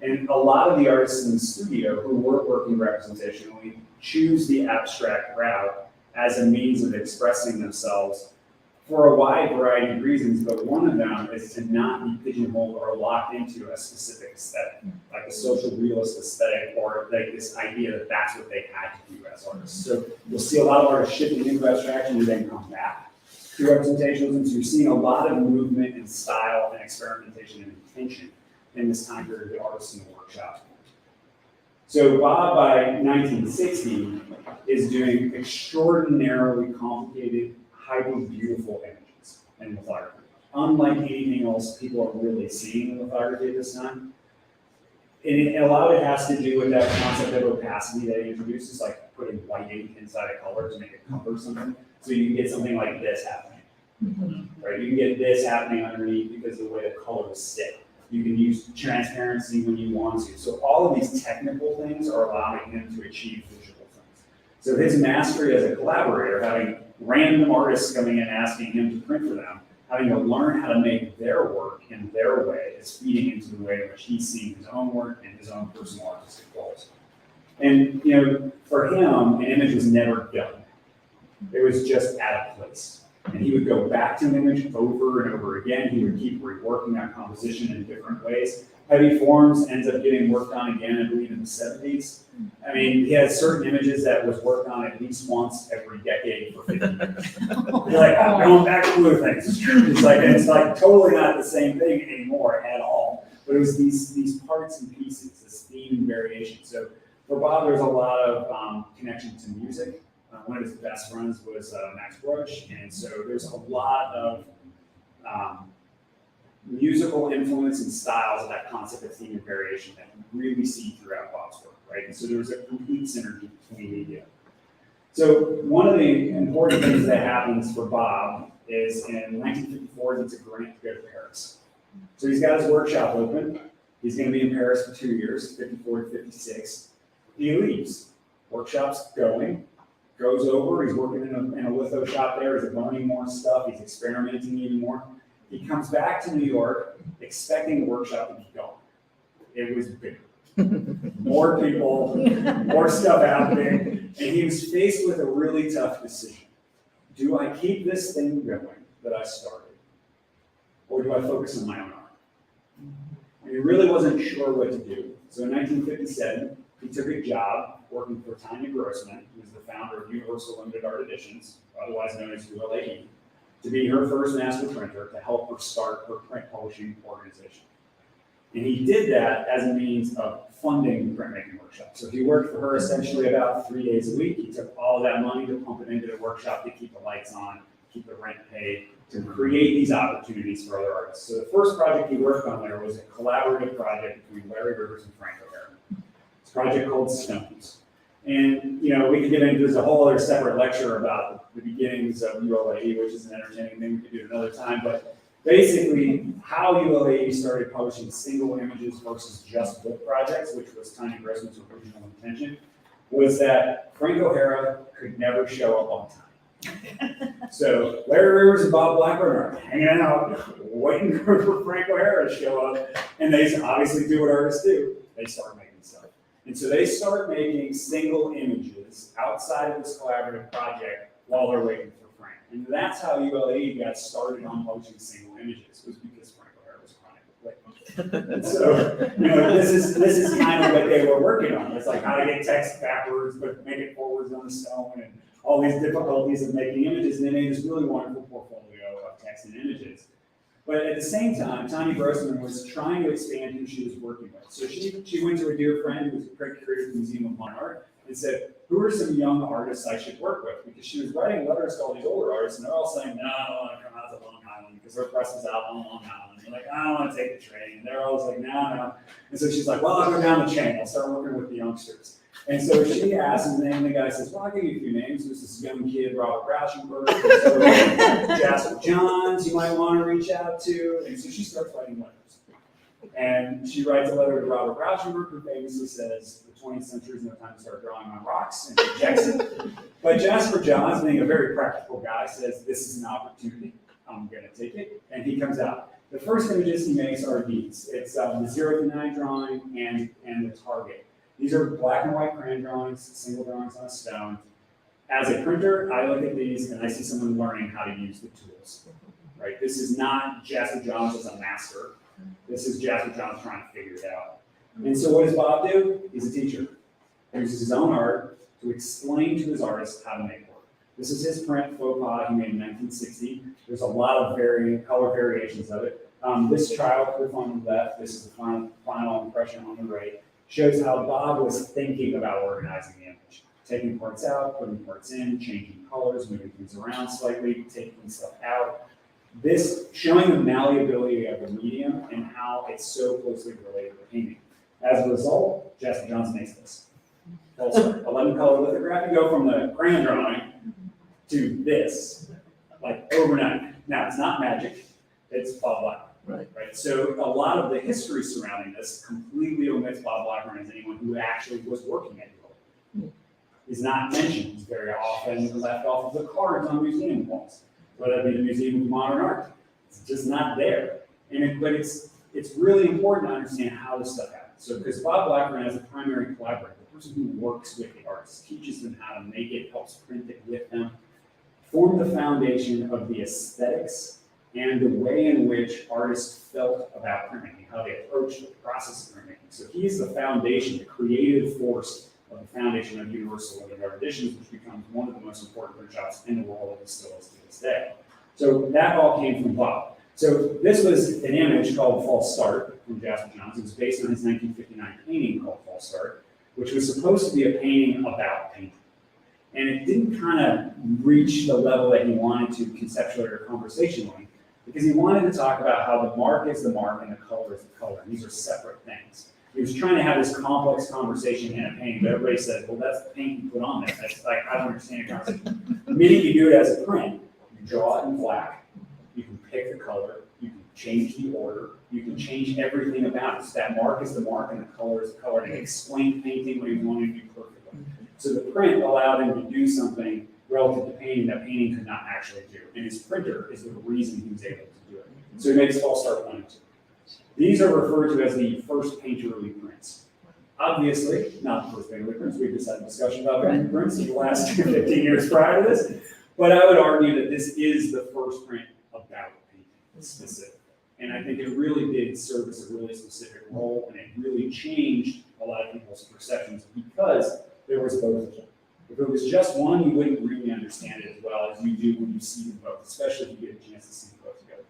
And a lot of the artists in the studio who were working representationally choose the abstract route as a means of expressing themselves for a wide variety of reasons, but one of them is to not be pigeonholed or locked into a specific aesthetic, like a social realist aesthetic, or like this idea that that's what they had to do as artists. So you'll see a lot of artists shifting into abstraction and then come back to representationalism. So you're seeing a lot of movement and style and experimentation and intention in this time period of the artists in the workshop. So Bob, by 1960, is doing extraordinarily complicated, highly beautiful images in lithography. Unlike anything else people are really seeing in lithography at this time. And a lot of it has to do with that concept of opacity that he introduces, like putting white ink inside a color to make it cover something. So you can get something like this happening, right? You can get this happening underneath because of the way the colors stick. You can use transparency when you want to. So all of these technical things are allowing him to achieve visual things. So his mastery as a collaborator, having random artists coming in asking him to print for them, having to learn how to make their work in their way, is feeding into the way in which he's seeing his own work and his own personal artistic goals. And for him, an image was never done. It was just at a place. And he would go back to an image over and over again. He would keep reworking that composition in different ways. Heavy Forms ends up getting worked on again, I believe, in the 70s. I mean, he had certain images that was worked on at least once every decade for 50 years. You're like, I'm going back to blue things. It's like totally not the same thing anymore at all. But it was these parts and pieces, this theme and variation. So for Bob, there's a lot of connection to music. One of his best friends was Max Roach, and so there's a lot of musical influence and styles of that concept of theme and variation that you really see throughout Bob's work, right? And so there's a complete synergy between media. So one of the important things that happens for Bob is in 1954, he gets a grant to go to Paris. So he's got his workshop open. He's going to be in Paris for 2 years, 54 to 56. He leaves. Workshop's going. Goes over, he's working in a litho shop there, he's learning more stuff, he's experimenting even more. He comes back to New York expecting the workshop to be gone. It was bigger. More people, more stuff happening, and he was faced with a really tough decision. Do I keep this thing going that I started, or do I focus on my own art? And he really wasn't sure what to do. So in 1957, he took a job working for Tanya Grossman, who is the founder of Universal Limited Art Editions, otherwise known as ULAE, to be her first master printer to help her start her print publishing organization. And he did that as a means of funding the Printmaking Workshop. So he worked for her essentially about 3 days a week. He took all of that money to pump it into the workshop to keep the lights on, keep the rent paid, to create these opportunities for other artists. So the first project he worked on there was a collaborative project between Larry Rivers and Frank O'Hara. It's a project called Stones. And, we could get into this a whole other separate lecture about the beginnings of ULAE, which is an entertaining thing we could do another time. But basically, how ULAE started publishing single images versus just book projects, which was Tanya Grossman's original intention, was that Frank O'Hara could never show up on time. So Larry Rivers and Bob Blackburn are hanging out, waiting for Frank O'Hara to show up. And they obviously do what artists do. They start making stuff. And so they start making single images outside of this collaborative project while they're waiting for Frank. And that's how ULAE got started on publishing single images, was because Frank O'Hara was chronically late. And so, this is kind of what they were working on. It's like how to get text backwards, but make it forwards on the stone, and all these difficulties of making images. And they made this really wonderful portfolio of text and images. But at the same time, Tanya Grossman was trying to expand who she was working with. So she went to a dear friend who was a print curator at the Museum of Modern Art and said, who are some young artists I should work with? Because she was writing letters to all these older artists, and they're all saying, no, I don't want to come out to Long Island because their press is out on Long Island. And they're like, I don't want to take the train. And they're always like, no. And so she's like, well, I'll go down the chain. I'll start working with the youngsters. And so she asked, and then the guy says, well, I'll give you a few names. There's this young kid, Robert Rauschenberg, Jasper Johns you might want to reach out to. And so she starts writing letters. And she writes a letter to Robert Rauschenberg, who famously says, the 20th century is no time to start drawing on rocks, and rejects it. But Jasper Johns, being a very practical guy, says, this is an opportunity. I'm gonna take it, and he comes out. The first images he makes are these. It's the 0 to 9 drawing and the target. These are black and white crayon drawings, single drawings on a stone. As a printer, I look at these and I see someone learning how to use the tools, right? This is not Jasper Johns as a master. This is Jasper Johns trying to figure it out. And so what does Bob do? He's a teacher. He uses his own art to explain to his artists how to make work. This is his print faux pas he made in 1960. There's a lot of color variations of it. This child proof on the left, this is the final impression on the right, shows how Bob was thinking about organizing the image. Taking parts out, putting parts in, changing colors, moving things around slightly, taking stuff out. This showing the malleability of the medium and how it's so closely related to painting. As a result, Jasper Johns makes this. Full start. 11 color lithograph. You go from the crayon drawing to this, like overnight. Now, it's not magic, it's Bob Blackburn. Right. So a lot of the history surrounding this completely omits Bob Blackburn as anyone who actually was working at ULA. He's not mentioned. He's very often left off of the cards on museum walls, whether it be the Museum of Modern Art. It's just not there. But it's really important to understand how this stuff happens. So because Bob Blackburn as a primary collaborator, the person who works with the artists, teaches them how to make it, helps print it with them, formed the foundation of the aesthetics and the way in which artists felt about printmaking, how they approached the process of printmaking. So he's the foundation, the creative force of the foundation of Universal Living Art Editions, which becomes one of the most important print shops in the world and still is to this day. So that all came from Bob. So this was an image called False Start from Jasper Johns. It was based on his 1959 painting called False Start, which was supposed to be a painting about painting. And it didn't kind of reach the level that he wanted to conceptually or conversationally, because he wanted to talk about how the mark is the mark and the color is the color, and these are separate things. He was trying to have this complex conversation in a painting, but everybody said, well, that's the paint you put on there. That's like, I don't understand your conversation. The minute you do it as a print, you draw it in black, you can pick the color, you can change the order, you can change everything about it. So that mark is the mark and the color is the color, and explain painting what he wanted to do perfectly. So the print allowed him to do something relative to painting that painting could not actually do. And his printer is the reason he was able to do it. So he makes False Start 1 and 2. These are referred to as the first painterly prints. Obviously, not the first painterly prints. We've just had a discussion about painterly prints in the last 15 years prior to this. But I would argue that this is the first print about painting specifically. And I think it really did service a really specific role, and it really changed a lot of people's perceptions because there was both of them. If it was just one, you wouldn't really understand it as well as you do when you see them both, especially if you get a chance to see them both together.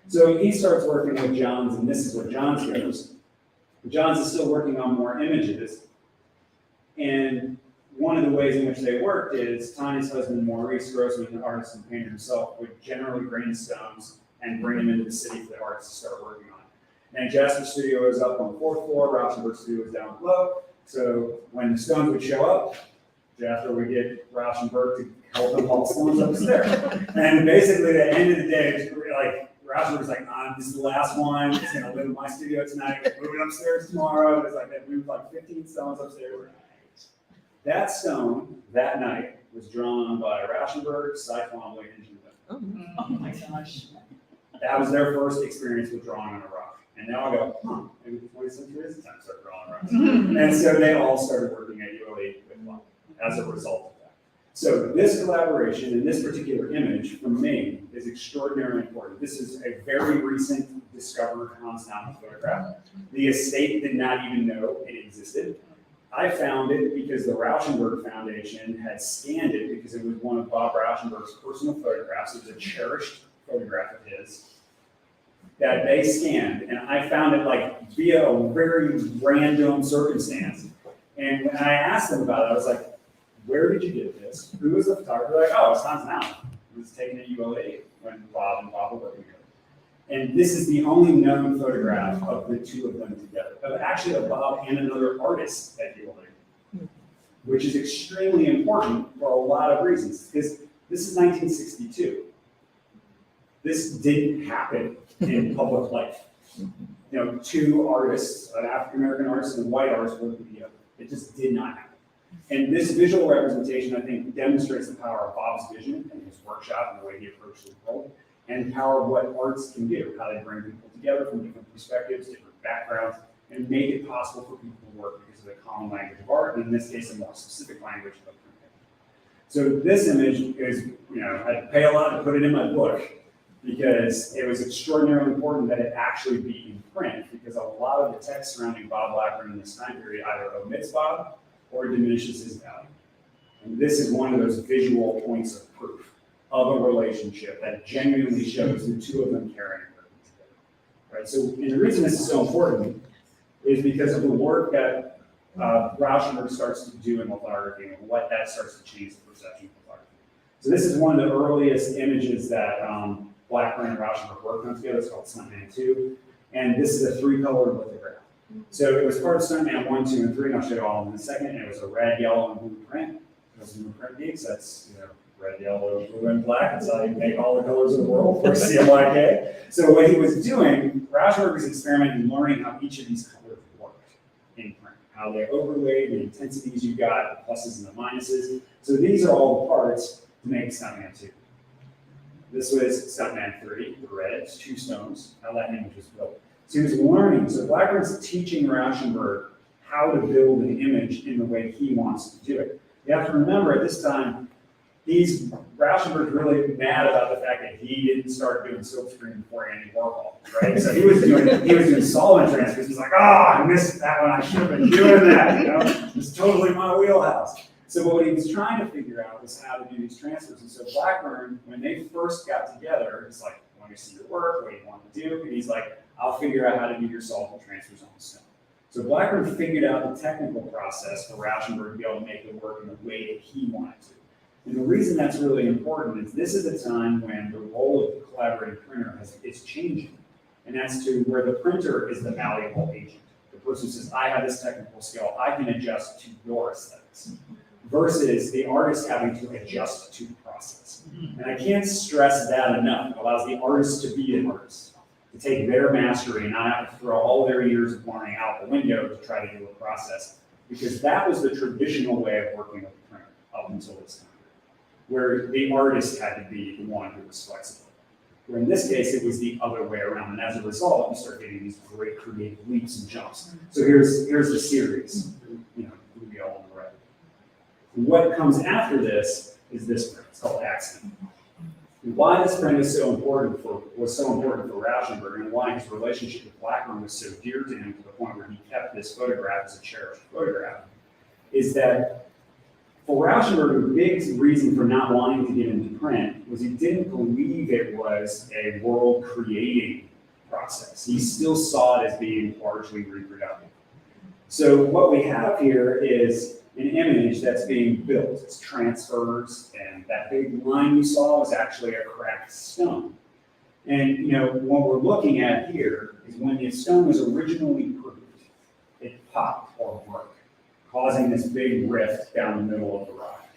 So he starts working with Johns, and this is where Johns goes. Johns is still working on more images. And one of the ways in which they worked is Tanya's husband, Maurice Grossman, the artist and painter himself, would generally bring the stones and bring them into the city for the artists to start working on. And Jasper's studio is up on the 4th floor, Rauschenberg's studio is down below. So when the stones would show up, Jasper would get Rauschenberg to help him haul stones up the stairs. And basically, at the end of the day, like Rauschenberg's like, this is the last one. It's gonna live in my studio tonight. We're moving upstairs tomorrow. It's like they moved like 15 stones upstairs. That stone that night was drawn by Rauschenberg, Cy Twombly, and Jim Lynn. Oh my gosh. That was their first experience with drawing on a rock. And now I go, maybe the 20th century is the time to start drawing rocks. And so they all started working at ULA with one as a result of that. So this collaboration and this particular image, for me, is extraordinarily important. This is a very recent discovered Hans Naumann photograph. The estate did not even know it existed. I found it because the Rauschenberg Foundation had scanned it because it was one of Bob Rauschenberg's personal photographs. It was a cherished photograph of his that they scanned, and I found it like via a very random circumstance. And when I asked them about it, I was like, where did you get this? Who was the photographer? They're like, oh, it's Hans Naumann. It was taken at ULA when Bob and Bob were working together. And this is the only known photograph of the two of them together, of actually of Bob and another artist at ULA, which is extremely important for a lot of reasons, because this is 1962. This didn't happen in public life. You know, two artists, an African-American artist and a white artist working together. It just did not happen. And this visual representation, I think, demonstrates the power of Bob's vision and his workshop and the way he approached the world. and the power of what arts can do, how they bring people together from different perspectives, different backgrounds, and make it possible for people to work because of the common language of art, and in this case, a more specific language of printmaking. So this image is, I had to pay a lot to put it in my book because it was extraordinarily important that it actually be in print, because a lot of the text surrounding Bob Blackburn in this time period either omits Bob or diminishes his value. And this is one of those visual points of proof of a relationship that genuinely shows the two of them caring and working together. Right? So, and the reason this is so important is because of the work that Rauschenberg starts to do in lithography and what that starts to change the perception of lithography. So this is one of the earliest images that Blackburn and Rauschenberg worked on together. It's called Stuntman 2. And this is a 3-color lithograph. So it was part of Stuntman 1, 2, and 3, and I'll show you all in a second. And it was a red, yellow, and blue print. Those are print geeks. That's red, yellow, blue, and black. That's how you make all the colors of the world for CMYK. So what he was doing, Rauschenberg was experimenting, learning how each of these colors worked in print, how they overlaid, the intensities you got, the pluses and the minuses. So these are all the parts to make Stuntman 2. This was Stuntman 3, the red, it's 2 stones, how that image was built. So he was learning, so Blackburn's teaching Rauschenberg how to build an image in the way he wants to do it. You have to remember, at this time, Rauschenberg's really mad about the fact that he didn't start doing silkscreen before Andy Warhol, right? So he was doing solvent transfers. He's like, I missed that one. I should have been doing that. It's totally my wheelhouse. So what he was trying to figure out was how to do these transfers. And so Blackburn, when they first got together, he's like, I want to see your work. What do you want to do? And he's like, I'll figure out how to do your solvent transfers on the stone. So Blackburn figured out the technical process for Rauschenberg to be able to make it work in the way that he wanted to. And the reason that's really important is this is a time when the role of the collaborating printer is changing. And that's to where the printer is the malleable agent. The person says, I have this technical skill, I can adjust to your aesthetics. Versus the artist having to adjust to the process. And I can't stress that enough. It allows the artist to be an artist, to take their mastery and not have to throw all their years of learning out the window to try to do a process. Because that was the traditional way of working with the printer up until this time, where the artist had to be the one who was flexible. Where in this case, it was the other way around. And as a result, you start getting these great creative leaps and jumps. So here's the series, we all on the right. What comes after this is this print. It's called Accident. And why this print was so important for Rauschenberg, and why his relationship with Blackburn was so dear to him to the point where he kept this photograph as a cherished photograph, is that for Rauschenberg, the big reason for not wanting to get into print was he didn't believe it was a world-creating process. He still saw it as being largely reproductive. So what we have here is an image that's being built. It's transfers, and that big line you saw is actually a cracked stone. And what we're looking at here is when the stone was originally proved, it popped or broke, causing this big rift down the middle of the rock.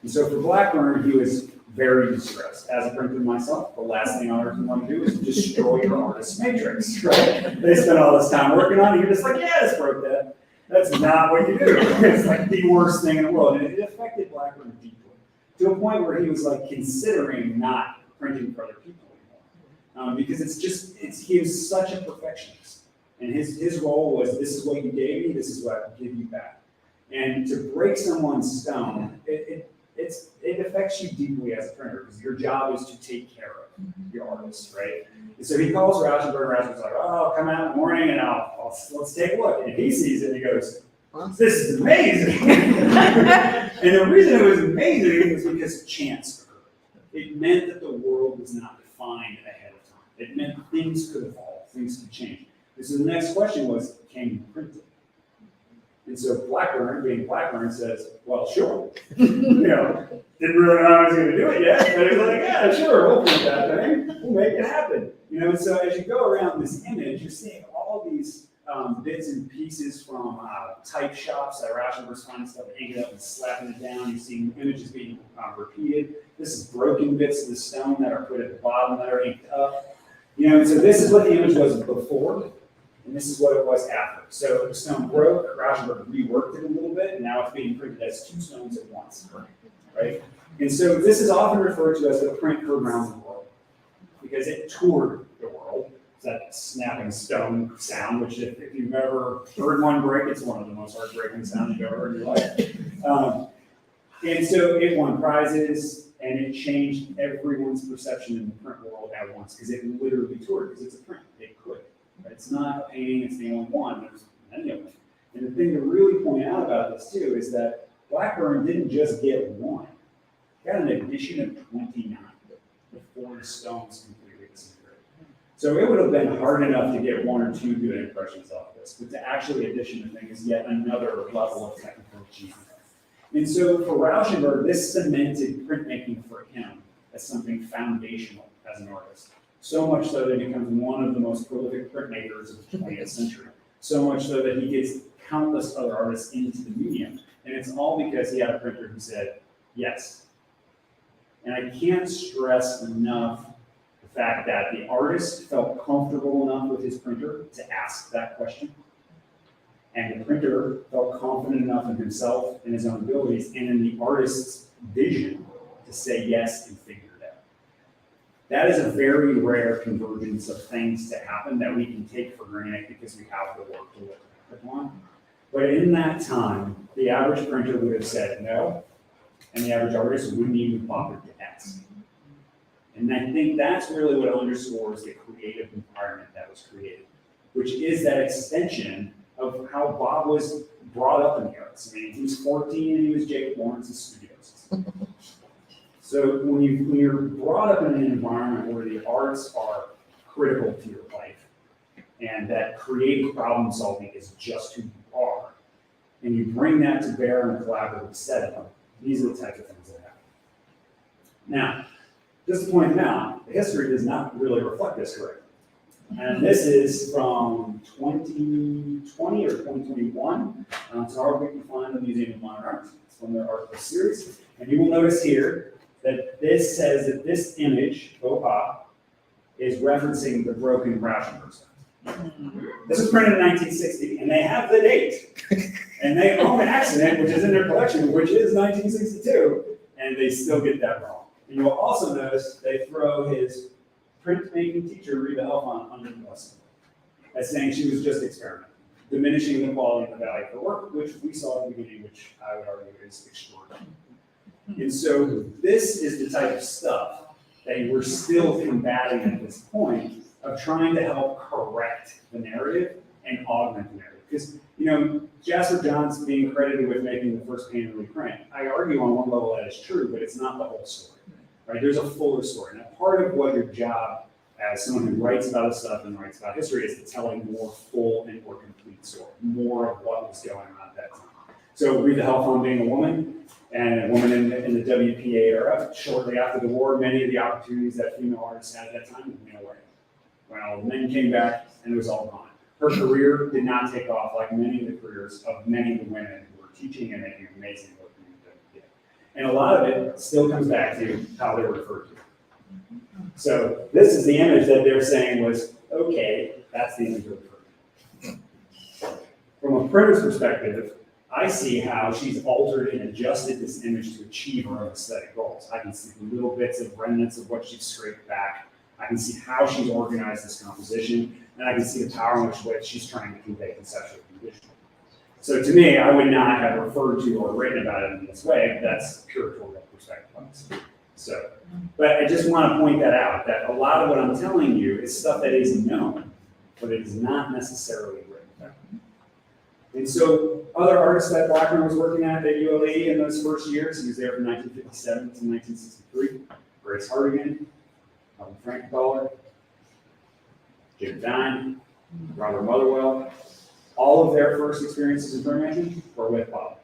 And so for Blackburn, he was very distressed. As a printer myself, the last thing artists want to do is destroy your artist's matrix, right? They spend all this time working on it, you're just like, yeah, this broke that. That's not what you do. It's like the worst thing in the world. And it affected Blackburn deeply, to a point where he was like considering not printing for other people anymore. Because he was such a perfectionist. And his role was, this is what you gave me, this is what I give you back. And to break someone's stone, it affects you deeply as a printer, because your job is to take care of your artist, right? And so he calls Rauschenberg, and Rauschenberg's like, I'll come out in the morning and let's take a look. And he sees it and he goes, this is amazing. And the reason it was amazing was because chance occurred. It meant that the world was not defined ahead of time. It meant things could evolve, things could change. And so the next question was, can you print it? And so Blackburn, being Blackburn, says, well, sure. Didn't really know I was going to do it yet, but he's like, yeah, sure, we'll print that thing. We'll make it happen. And so as you go around this image, you're seeing all these bits and pieces from type shops that Rauschenberg's finding stuff, hanging up and slapping it down. You're seeing images being repeated. This is broken bits of the stone that are put at the bottom that are inked up. And so this is what the image was before. And this is what it was after. So the stone broke, Rauschenberg reworked it a little bit, and now it's being printed as 2 stones at once, right? And so this is often referred to as the print code around the world. because it toured the world. It's that snapping stone sound, which if you've ever heard one break, it's one of the most heartbreaking sounds you've ever heard in your life. And so it won prizes, and it changed everyone's perception in the print world at once, because it literally toured, because it's a print, it could. Right? It's not a painting, it's the only one, there's many of them. And the thing to really point out about this too is that Blackburn didn't just get one, he got an addition of 29 before the stones completely disappeared. So it would have been hard enough to get one or two good impressions off this, but to actually addition the thing is yet another level of technical achievement. And so for Rauschenberg, this cemented printmaking for him as something foundational as an artist. So much so that he becomes one of the most prolific printmakers of the 20th century. So much so that he gets countless other artists into the medium. And it's all because he had a printer who said, yes. And I can't stress enough the fact that the artist felt comfortable enough with his printer to ask that question. And the printer felt confident enough in himself and his own abilities and in the artist's vision to say yes and figure it out. That is a very rare convergence of things to happen that we can take for granted because we have the work to look upon. But in that time, the average printer would have said no, and the average artist wouldn't even bother to ask. And I think that's really what underscores the creative environment that was created, which is that extension of how Bob was brought up in the arts. I mean, he was 14 and he was Jacob Lawrence's studios. So when you're brought up in an environment where the arts are critical to your life, and that creative problem solving is just who you are, and you bring that to bear in a collaborative setting, these are the types of things that happen. Now, just to point out, the history does not really reflect this correctly. And this is from 2020 or 2021. It's hard we can find the Museum of Modern Art. It's from their article series. And you will notice here that this says that this image, faux pas, is referencing the broken Rauschenberg stone. This was printed in 1960, and they have the date. And they own an accident, which is in their collection, which is 1962, and they still get that wrong. And you'll also notice they throw his printmaking teacher, Rita Helfand, under the bus as saying she was just experimenting, diminishing the quality and the value of her work, which we saw at the beginning, which I would argue is extraordinary. And so this is the type of stuff that we're still combating at this point of trying to help correct the narrative and augment the narrative. Because, you know, Jasper Johns being credited with making the first painted reprint, I argue on one level that is true, but it's not the whole story. Right? There's a fuller story. Now, part of what your job as someone who writes about this stuff and writes about history is to tell a more full and more complete story, more of what was going on at that time. So Rita Helfand being a woman, and a woman in the WPA era, shortly after the war, many of the opportunities that female artists had at that time went away. Well, men came back, and it was all gone. Her career did not take off like many of the careers of many of the women who were teaching and making amazing work in the WPA. And a lot of it still comes back to how they're referred to. So this is the image that they're saying was, okay, that's the image we're referring to. From a printer's perspective, I see how she's altered and adjusted this image to achieve her own aesthetic goals. I can see little bits of remnants of what she's scraped back. I can see how she's organized this composition, and I can see the power in which she's trying to convey conceptual condition. So to me, I would not have referred to or written about it in this way. That's pure curatorial perspective. So, but I just want to point that out, that a lot of what I'm telling you is stuff that is known, but it is not necessarily written down. And so other artists that Blackburn was working at ULE in those first years, he was there from 1957 to 1963, Grace Hardigan, Frank Baller, Jim Dine, Robert Motherwell, all of their first experiences in printmaking were with Bob.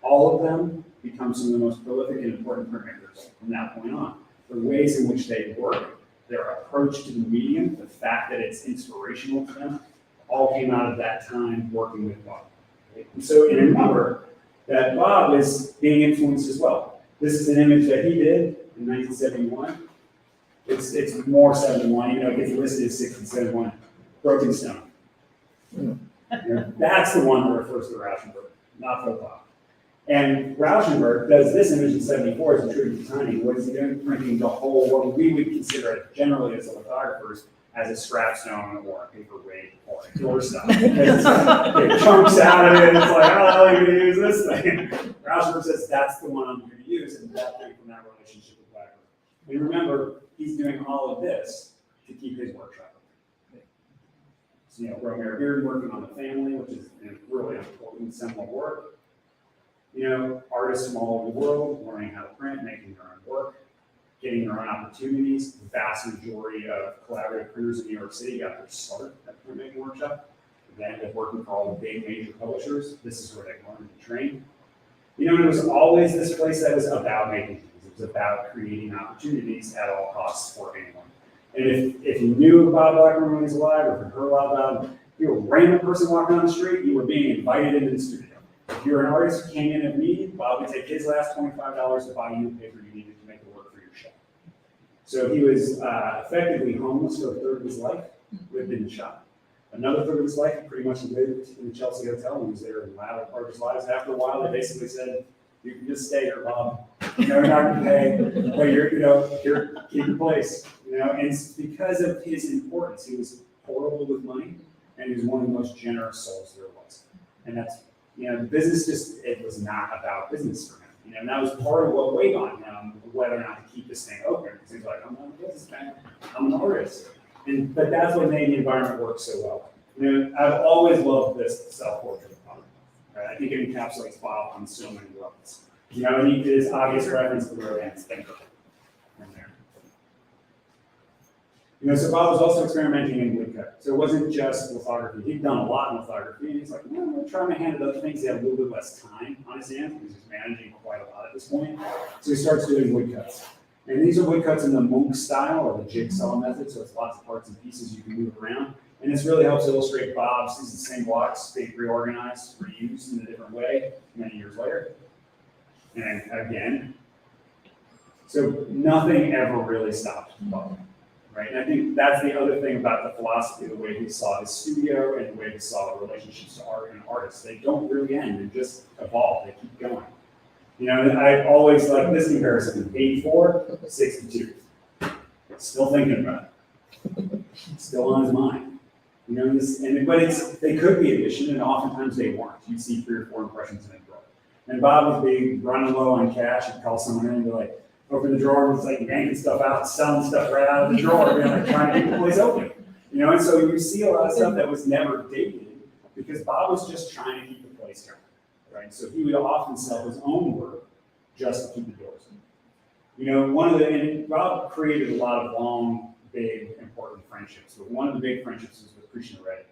All of them become some of the most prolific and important printmakers from that point on. The ways in which they work, their approach to the medium, the fact that it's inspirational to them, all came out of that time working with Bob. And so, and remember that Bob is being influenced as well. This is an image that he did in 1971. It's more 71, even though it gets listed as 671. Broken Stone. You know, that's the one that refers to Rauschenberg, not faux pas. And Rauschenberg does this image in 74 as a tribute to Tiny. What is he doing? Printing the whole, what we would consider it generally as lithographers, as a scrap stone or a paperweight or a doorstop. It chunks out of it, and it's like, oh, how are you going to use this thing? Rauschenberg says, that's the one I'm going to use, and that came from that relationship with Blackburn. And remember, he's doing all of this to keep his workshop open. So, Romero Beard working on the family, which is really important seminal work. Artists from all over the world learning how to print, making their own work, getting their own opportunities. The vast majority of collaborative printers in New York City got their start at Printmaking Workshop. They ended up working for all the big major publishers. This is where they learned and trained. It was always this place that was about making things. It was about creating opportunities at all costs for anyone. And if you knew Bob Blackburn when he was alive, or if you heard a lot about him, you were a random person walking down the street, you were being invited into the studio. If you're an artist who came in of need, Bob would take his last $25 to buy you the paper you needed to make the work for your show. So he was effectively homeless for a third of his life, lived in the shop. Another third of his life, he pretty much lived in the Chelsea Hotel. He was there in the latter part of his life. After a while, they basically said, you can just stay here, Bob. You're not going to pay, but here, keep your place. And it's because of his importance. He was horrible with money, and he was one of the most generous souls there was. And that's, the business it was not about business for him. And that was part of what weighed on him, whether or not to keep this thing open. Because he's like, I'm not a businessman, I'm an artist. But that's what made the environment work so well. I've always loved this self-portrait of Bob. Right? I think it encapsulates Bob on so many levels. And he did his obvious reference to the Rodin's thinker from there. So Bob was also experimenting in woodcut. So it wasn't just lithography. He'd done a lot in lithography, and he's like, I'm going to try my hand at other things. He had a little bit less time on his hands because he's managing quite a lot at this point. So he starts doing woodcuts. And these are woodcuts in the Munch style, or the jigsaw method, so it's lots of parts and pieces you can move around. And this really helps illustrate Bob sees the same blocks being reorganized, reused in a different way many years later. And again, so nothing ever really stopped Bob. Right? And I think that's the other thing about the philosophy, the way he saw his studio and the way he saw the relationships to art and artists. They don't really end, they just evolve, they keep going. I always like this comparison, 84, 62. Still thinking about it. Still on his mind. But they could be edition, and oftentimes they weren't. You'd see 3 or 4 impressions in a drawer. And Bob would be running low on cash and call someone in and be like, open the drawer, and it's like yanking stuff out, selling stuff right out of the drawer, trying to keep the place open. And so you see a lot of stuff that was never dated because Bob was just trying to keep the place going, right? So he would often sell his own work just to keep the doors open. And Bob created a lot of long, big, important friendships. But one of the big friendships was with Krishna Reddy.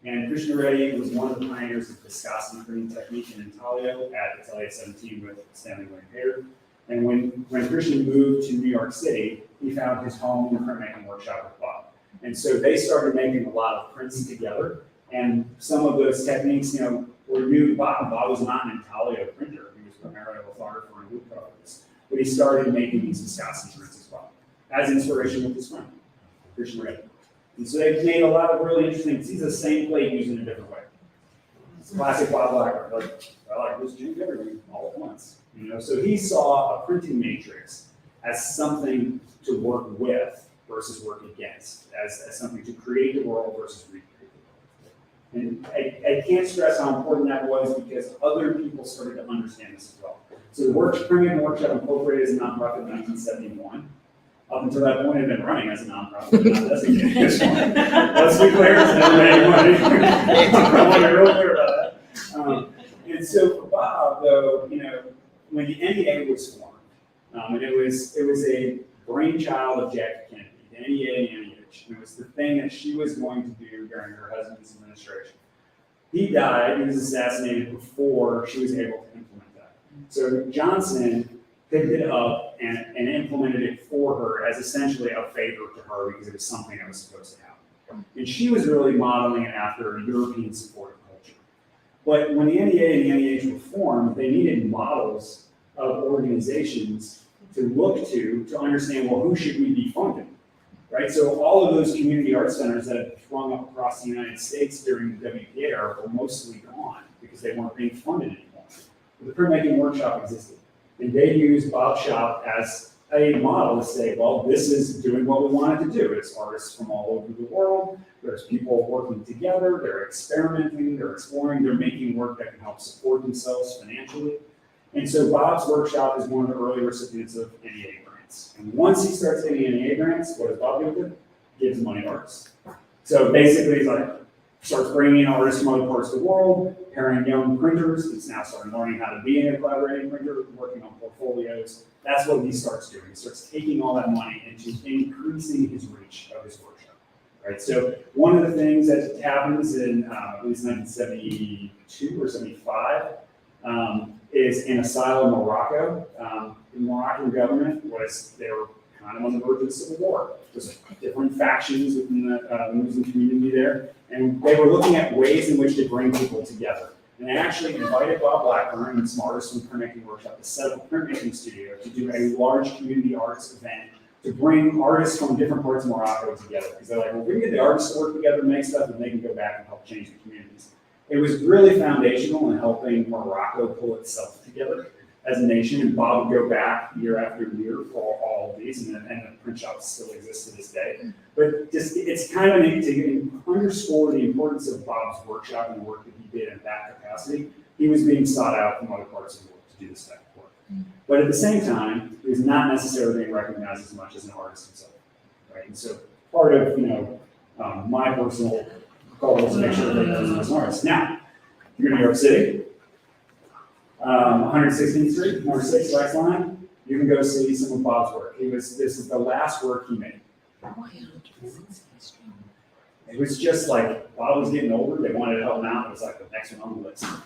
And Krishna Reddy was one of the pioneers of viscosity printing technique in Intaglio at Atelier 17 with Stanley William Hayter. And when Christian moved to New York City, he found his home in the Printmaking Workshop with Bob. And so they started making a lot of prints together. And some of those techniques, were new to Bob. Bob was not an Intaglio printer. He was primarily a lithographer and woodcut artist. But he started making these viscosity prints as well, as inspiration with his friend, Christian Reddy. And so they've made a lot of really interesting, it's the same plate used in a different way. It's classic Bob Blackburn. I like this change everything all at once. So he saw a printing matrix as something to work with versus work against, as something to create the world versus recreate the world. And I can't stress how important that was because other people started to understand this as well. So the Printmaking Workshop incorporated as a nonprofit in 1971. Up until that point, it had been running as a nonprofit, not designated as one. Let's be clear, it's never made money. I want to be real clear about that. And so for Bob, though, when the NEA was formed, and it was a brainchild of Jackie Kennedy, the NEA and the NEH, and it was the thing that she was going to do during her husband's administration. He died, he was assassinated before she was able to implement that. So Johnson picked it up and implemented it for her as essentially a favor to her because it was something that was supposed to happen. And she was really modeling it after European supported culture. But when the NEA and the NEH were formed, they needed models of organizations to look to understand, well, who should we be funding, right? So all of those community art centers that had sprung up across the United States during the WPA era were mostly gone because they weren't being funded anymore. The Printmaking Workshop existed. And they used Bob's shop as a model to say, well, this is doing what we wanted to do. It's artists from all over the world. There's people working together. They're experimenting. They're exploring. They're making work that can help support themselves financially. And so Bob's workshop is one of the early recipients of NEA grants. And once he starts getting NEA grants, what does Bob do with it? Gives money to artists. So basically, he's like, starts bringing in artists from other parts of the world, pairing young printers. He's now starting learning how to be a collaborating printer, working on portfolios. That's what he starts doing. He starts taking all that money into increasing his reach of his workshop. Right. So one of the things that happens in at least 1972 or 75 is in Asylum, Morocco. The Moroccan government they were kind of on the verge of the civil war. There's different factions within the Muslim community there, and they were looking at ways in which to bring people together. And they actually invited Bob Blackburn and some artists from the Printmaking Workshop to set up a printmaking studio to do a large community arts event to bring artists from different parts of Morocco together. Because they're like, well, we can get the artists to work together and make stuff, and they can go back and help change the communities. It was really foundational in helping Morocco pull itself together as a nation, and Bob would go back year after year for all of these, and the print shop still exists to this day. But just it's kind of neat to underscore the importance of Bob's workshop and the work that he did in that capacity. He was being sought out from other parts of the world to do this type of work. But at the same time, he was not necessarily being recognized as much as an artist himself, right? And so part of my personal goal is to make sure that he knows as an artist. Now, you're in New York City, 116th Street, North 6 Rice Line. You can go see some of Bob's work. This is the last work he made. It was just like Bob was getting older. They wanted to help him out. It was like the next one on the list. So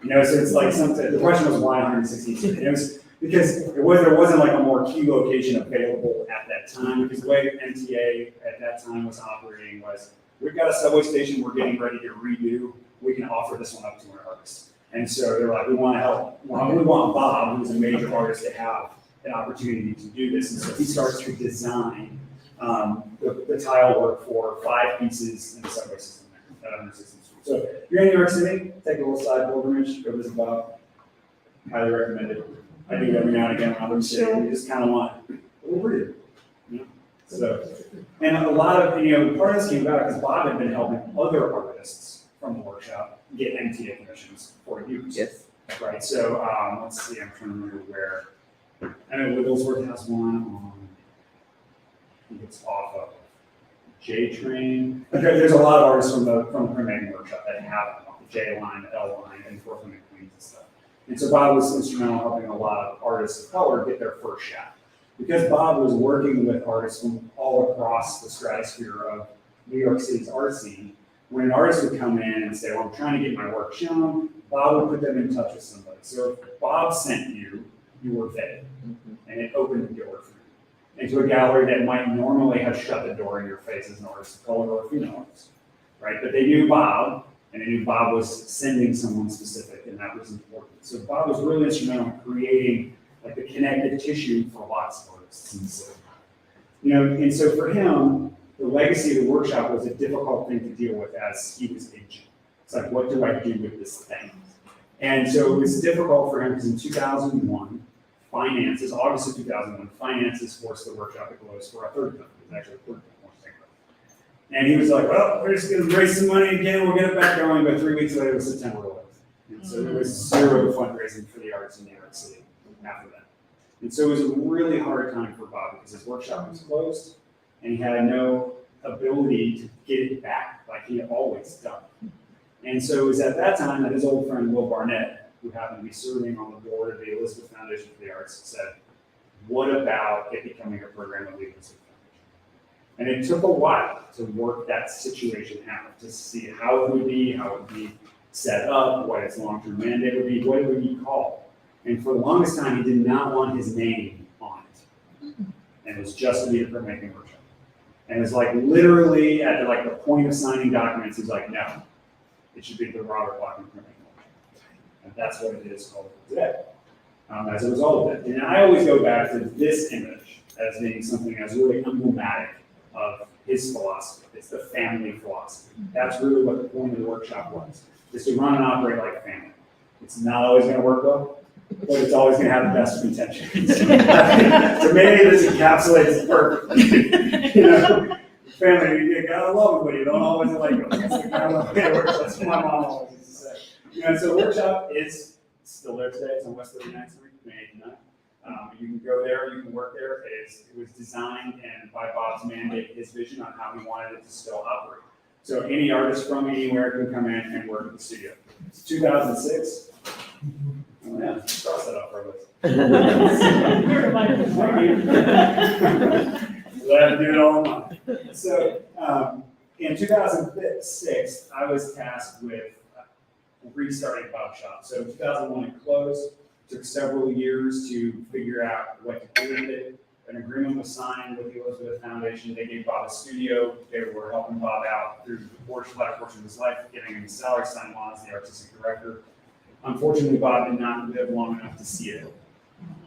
it's like something. The question was why 116th Street. It was because there wasn't like a more key location available at that time. Because the way MTA at that time was operating was, we've got a subway station we're getting ready to redo. We can offer this one up to our artists. And so they're like, we want to help. Well, we want Bob, who's a major artist, to have an opportunity to do this. And so he starts to design the tile work for 5 pieces in the subway system there at 116th Street. So if you're in New York City, take a little side pilgrimage, go visit Bob. Highly recommended. I do every now and again when I'm in the city. We just kind of want a little breather. So, and a lot of, part of this came about because Bob had been helping other artists from the workshop get MTA commissions for use. Yes. Right, so let's see, I'm trying to remember where. I know Wigglesworth has one on, I think it's off of J Train. Okay, there's a lot of artists from the Printmaking Workshop that have it on the J line, the L line, and Brooklyn and Queens and stuff. And so Bob was instrumental in helping a lot of artists of color get their first shot. Because Bob was working with artists from all across the stratosphere of New York City's art scene, when an artist would come in and say, well, I'm trying to get my work shown, Bob would put them in touch with somebody. So if Bob sent you, you were vetted, and it opened the door for you into a gallery that might normally have shut the door in your face as an artist of color or a female artist, right? But they knew Bob, and they knew Bob was sending someone specific, and that was important. So Bob was really instrumental in creating like the connective tissue for lots of artists. And so, and so for him, the legacy of the workshop was a difficult thing to deal with as he was aging. It's like, what do I do with this thing? And so it was difficult for him because in 2001, August of 2001, finances forced the workshop to close for a third time. It was actually a third time. And he was like, well, we're just going to raise some money again. We'll get it back going. But 3 weeks later, it was September 11th. And so there was zero fundraising for the arts in New York City after that. And so it was a really hard time for Bob because his workshop was closed and he had no ability to get it back like he had always done. And so it was at that time that his old friend Will Barnett, who happened to be serving on the board of the Elizabeth Foundation for the Arts, said, what about it becoming a program of the Elizabeth Foundation? And it took a while to work that situation out, to see how it would be set up, what its long-term mandate would be, what it would be called. And for the longest time, he did not want his name on it. And it was just to be a Printmaking Workshop. And it was like literally at the point of signing documents, he's like, no, it should be the Robert Blackburn Printmaking Workshop. And that's what it is called today, as a result of it. And I always go back to this image as being something that's really emblematic of his philosophy. It's the family philosophy. That's really what the point of the workshop was, is to run and operate like a family. It's not always going to work well. but it's always going to have the best of intentions. So maybe this encapsulates it perfectly. You know, family, you gotta love it, but you don't always like it. That's the kind of way it works. That's what my mom always used to say. You know, so workshop is still there today. It's on West 39th Street, May 89th. You can go there, you can work there. It was designed and by Bob's mandate, his vision on how he wanted it to still operate. So any artist from anywhere can come in and work in the studio. It's 2006. Oh yeah, cross that off for us. Glad to do it all in one. So in 2006, I was tasked with restarting Bob's shop. So 2001 it closed. Took several years to figure out what to do with it. An agreement was signed with the Elizabeth Foundation. They gave Bob a studio. They were helping Bob out through the latter portion of his life, giving him a salary sign on as the artistic director. Unfortunately, Bob did not live long enough to see it.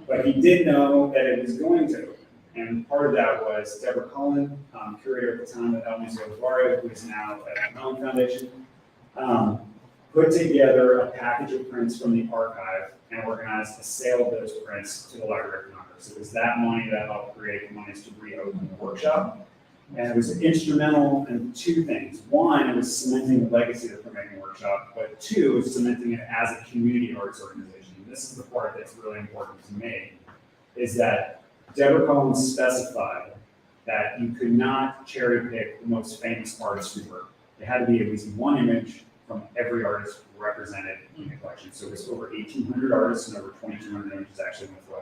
But he did know that it was going to. And part of that was Deborah Cullen, curator at the time at El Museo Vario, who is now at the Mellon Foundation, put together a package of prints from the archive and organized a sale of those prints to the Library of Congress. It was that money that helped create the monies to reopen the workshop. And it was instrumental in two things. One, it was cementing the legacy of the Printmaking Workshop, but two, it was cementing it as a community arts organization. And this is the part that's really important to me, is that Deborah Collins specified that you could not cherry pick the most famous artists who work. It had to be at least one image from every artist represented in the collection. So it was over 1,800 artists and over 2,200 images actually went through.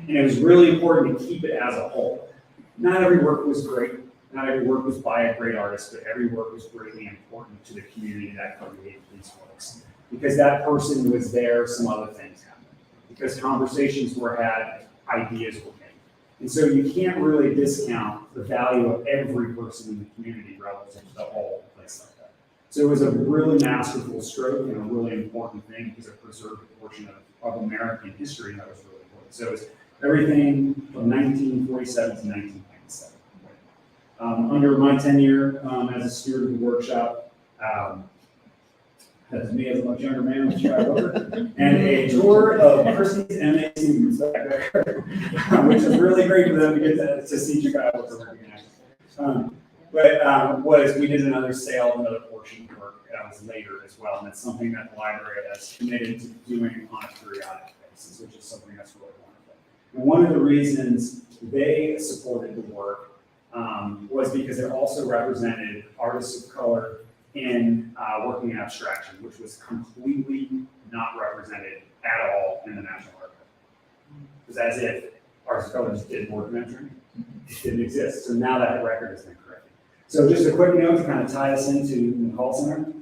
And it was really important to keep it as a whole. Not every work was great. Not every work was by a great artist, but every work was greatly important to the community that created these works. Because that person was there, some other things happened. Because conversations were had, ideas were made. And so you can't really discount the value of every person in the community relative to the whole place like that. So it was a really masterful stroke and a really important thing because it preserved a portion of American history that was really important. So it was everything from 1947 to 1997. Under my tenure as a steward of the workshop, as me as a much younger man with over, and a tour of Christie's MA students back there, which is really great for them to get to see Chicago working at. Was we did another sale of another portion of work that was later as well, and it's something that the library has committed to doing on a periodic basis, which is something that's really wonderful. And one of the reasons they supported the work was because it also represented artists of color in working in abstraction, which was completely not represented at all in the National Archive. It was as if artists of color just didn't work in abstraction. It didn't exist. So now that record has been corrected. So just a quick note to kind of tie us into the call center.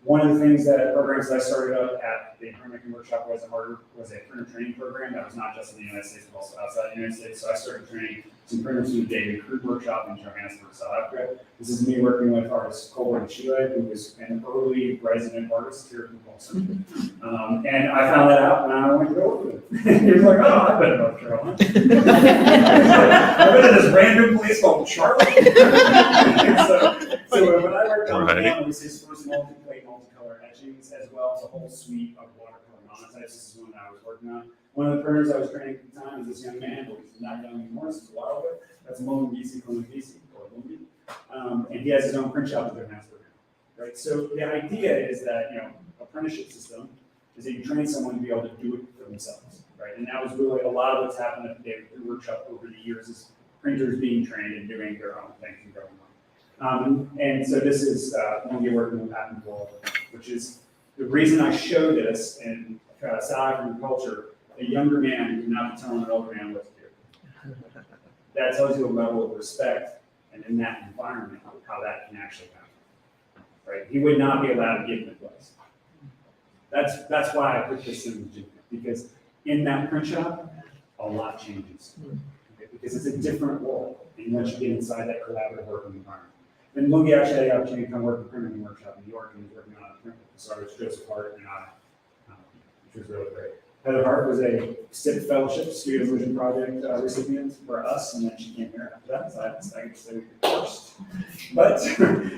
One of the things programs that I started up at the Printmaking Workshop was a printer training program that was not just in the United States, but also outside the United States. So I started training some printers through the David Crude Workshop in Johannesburg, South Africa. This is me working with artist Colbert Chile, who was an early resident artist here at the call center. And I found that out when I went to go work with him. He was like, oh, I've been in North Carolina. I've been in this random place called Charlotte. so when I worked on it was his first multi-plate, multicolor etchings, as well as a whole suite of watercolor monotypes. This is one that I was working on. One of the printers I was training at the time was this young man, but he's not young anymore, this is a while ago. That's Lumbi, or Lumbi. And he has his own print shop in Johannesburg. Right? So the idea is that, apprenticeship system is that you train someone to be able to do it for themselves. Right? And that was really a lot of what's happened at the David Crude Workshop over the years is printers being trained and doing their own thing and going on. And so this is Lumbi working with patent law, which is the reason I show this in South African culture. A younger man would not be telling an older man what to do. That tells you a level of respect, and in that environment, how that can actually happen. Right? He would not be allowed to give him advice. That's why I put this in Virginia, because in that print shop, a lot changes. Okay? Because it's a different world, and once you get inside that collaborative working environment. And Lungi actually had the opportunity to come work at the Printmaking Workshop in New York, and he was working on a print with the artist Joseph Hart and I, which was really great. Heather Hart was a STIP Fellowship Studio Immersion Project recipient for us, and then she came here after that, so I get to say we did first. But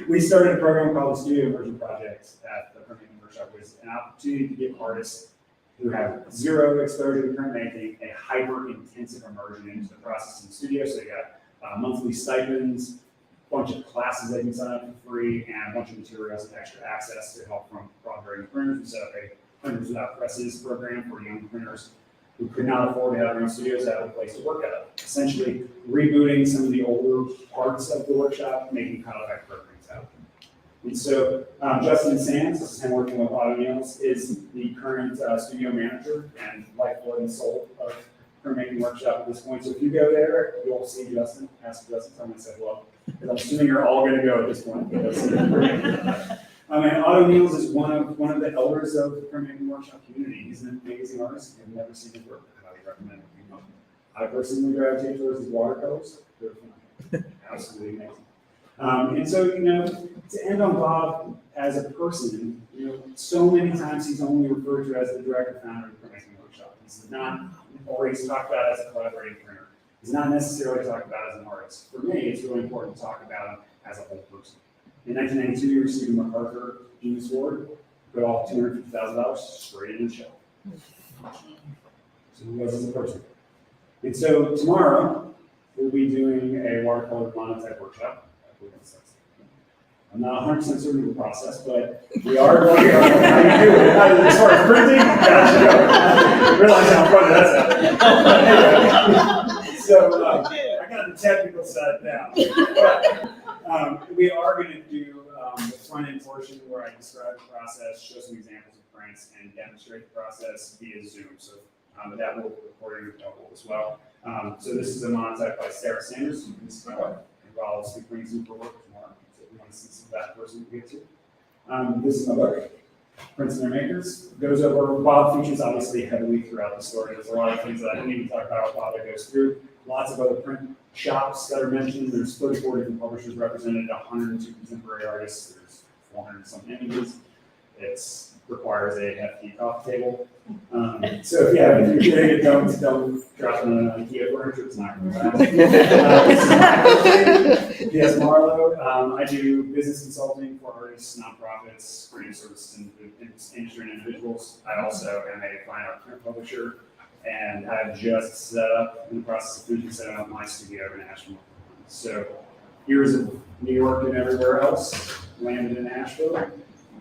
we started a program called the Studio Immersion Project at the Printmaking Workshop. It was an opportunity to give artists who have zero exposure to printmaking, a hyper-intensive immersion into the process in the studio. So they got monthly stipends, a bunch of classes they can sign up for free, and a bunch of materials and extra access to help from operating printers. We set up a Printers Without Presses program for young printers who could not afford to have their own studios that have a place to work at. Essentially, rebooting some of the older parts of the workshop, making codified programs out of them. And so, Justin Sands, this is him working with Auto Meals, is the current studio manager and lifeblood and soul of Printmaking Workshop at this point. So if you go there, you'll see Justin. Ask Justin, tell him I said hello. Because I'm assuming you're all going to go at this point. And Auto Meals is one of the elders of the Printmaking Workshop community. He's an amazing artist. I've never seen his work. I highly recommend it. I personally gravitate towards his watercolors. They're phenomenal. Absolutely amazing. And so, to end on Bob as a person, so many times he's only referred to as the director founder of the Printmaking Workshop. He's not, or he's talked about as a collaborating printer. He's not necessarily talked about as an artist. For me, it's really important to talk about him as a whole person. In 1992, he received a MacArthur Genius Award, put all $250,000 straight in the shelf. So he was as a person. And so tomorrow, we'll be doing a watercolor monotype workshop. I'm not 100% certain of the process, but we are going to how you do it. As far as printing, I realize how fun that's happening. So I got the technical side down. But we are going to do the front end portion where I describe the process, show some examples of prints, and demonstrate the process via Zoom. So that will be recording available as well. So this is a monotype by Sarah Sanders. You can see my wife. I'll also be bringing Zoom for work tomorrow. So if you want to see some of that person we get to. This is my book, Prints and Their Makers. It goes over, Bob features obviously heavily throughout the story. There's a lot of things that I didn't even talk about Bob that goes through. Lots of other print shops that are mentioned. There's 34 different publishers represented, 102 contemporary artists. There's 400 some images. It requires a hefty coffee table. So if you're getting it, don't drop it on an IKEA furniture. It's not going to last. Yes, Marlo. I do business consulting for artists, nonprofits, creative services, and industry and individuals. I also am a fine art print publisher, and I've just set up, in the process of finishing setting up my studio in Asheville. So years of New York and everywhere else, landed in Asheville.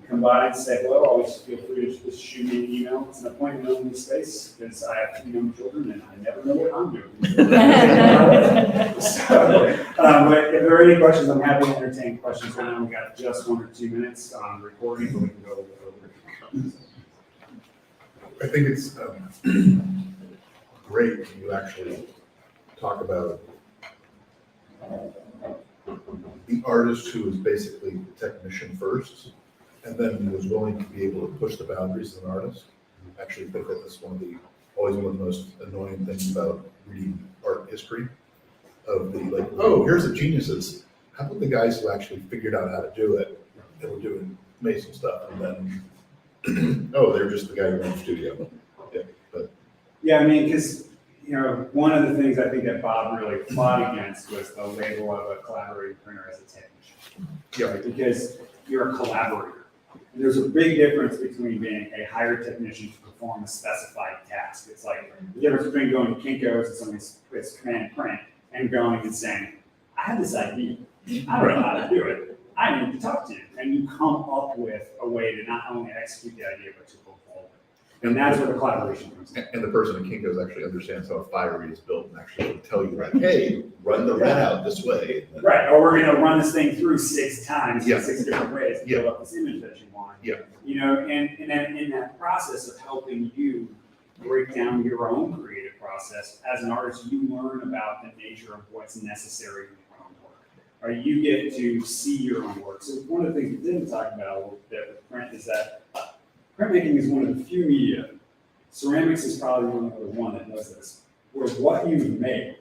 Come by and say hello. Always feel free to just shoot me an email. It's an appointment-only space because I have 2 young children and I never know what I'm doing. But if there are any questions, I'm happy to entertain questions. Right now, we got just 1 or 2 minutes on recording, but we can go over. I think it's great when you actually talk about the artist who is basically the technician first, and then was willing to be able to push the boundaries as an artist. I actually think that that's always one of the most annoying things about reading art history. Of the here's the geniuses. How about the guys who actually figured out how to do it and were doing amazing stuff, and then they're just the guy who runs the studio. Yeah, because one of the things I think that Bob really fought against was the label of a collaborating printer as a technician. Yeah, because you're a collaborator. And there's a big difference between being a hired technician to perform a specified task. It's like the difference between going to Kinko's and somebody's command print and going and saying, I have this idea. I don't know how to do it. I need to talk to you. And you come up with a way to not only execute the idea, but to go forward. And that's where the collaboration comes in. And the person at Kinko's actually understands how a fire is built and actually tell you, hey, run the red out this way. Right, or we're going to run this thing through 6 times in Yeah. 6 different ways to Yeah. build up this image that you want. Yeah. And then in that process of helping you break down your own creative process, as an artist, you learn about the nature of what's necessary in your own work. Or you get to see your own work. So one of the things we didn't talk about a little bit with print is that printmaking is one of the few media, ceramics is probably the only one that does this, where what you've made,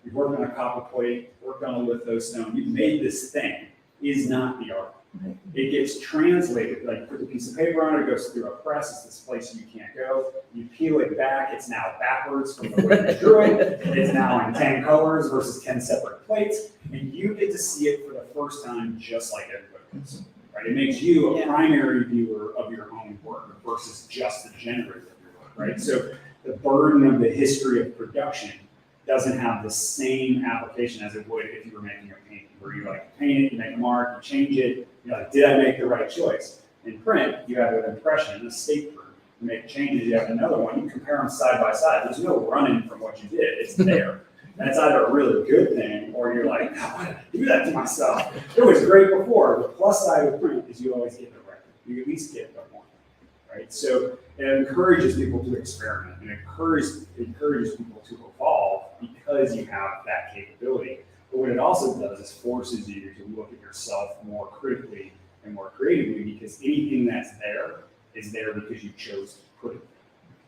you've worked on a copper plate, worked on a lithostone, you've made this thing, is not the art. It gets translated, like put a piece of paper on it, it goes through a press, it's this place you can't go, you peel it back, it's now backwards from the way you drew it, it's now in 10 colors versus 10 separate plates, and you get to see it for the first time just like everybody else. Right? It makes you a primary viewer of your own work versus just the generator of your work. right? So the burden of the history of production doesn't have the same application as it would if you were making a painting, where you like paint it, you make a mark, you change it, you're like, did I make the right choice? In print, you have an impression, a state proof. You make changes, you have another one, you compare them side by side. There's no running from what you did, it's there. That's either a really good thing, or you're like, why did I do that to myself? It was great before. The plus side of print is you always get the record. You at least get the one, right? So it encourages people to experiment, and encourages people to evolve because you have that capability. But what it also does is forces you to look at yourself more critically and more creatively, because anything that's there is there because you chose to put it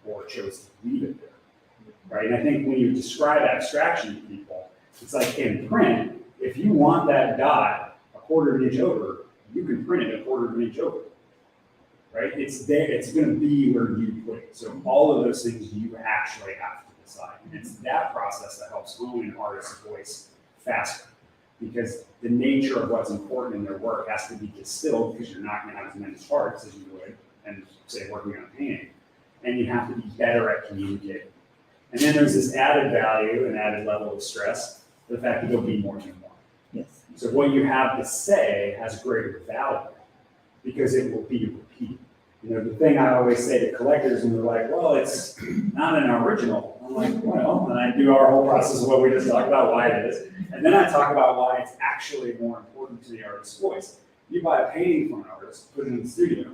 there, or chose to leave it there. Right? And I think when you describe abstraction to people, it's like in print, if you want that dot a quarter of an inch over, you can print it a quarter of an inch over. Right? It's there, it's going to be where you put it. So all of those things you actually have to decide. And it's that process that helps hone an artist's voice faster. Because the nature of what's important in their work has to be distilled, because you're not going to have as many parts as you would, and say working on a painting. And you have to be better at communicating. And then there's this added value and added level of stress, the fact that there'll be more than one. Yes. So what you have to say has greater value because it will be repeated. You know, the thing I always say to collectors when they're like, well, it's not an original. I'm like, well, and I do our whole process of what we just talked about, why it is. And then I talk about why it's actually more important to the artist's voice. You buy a painting from an artist, put it in the studio,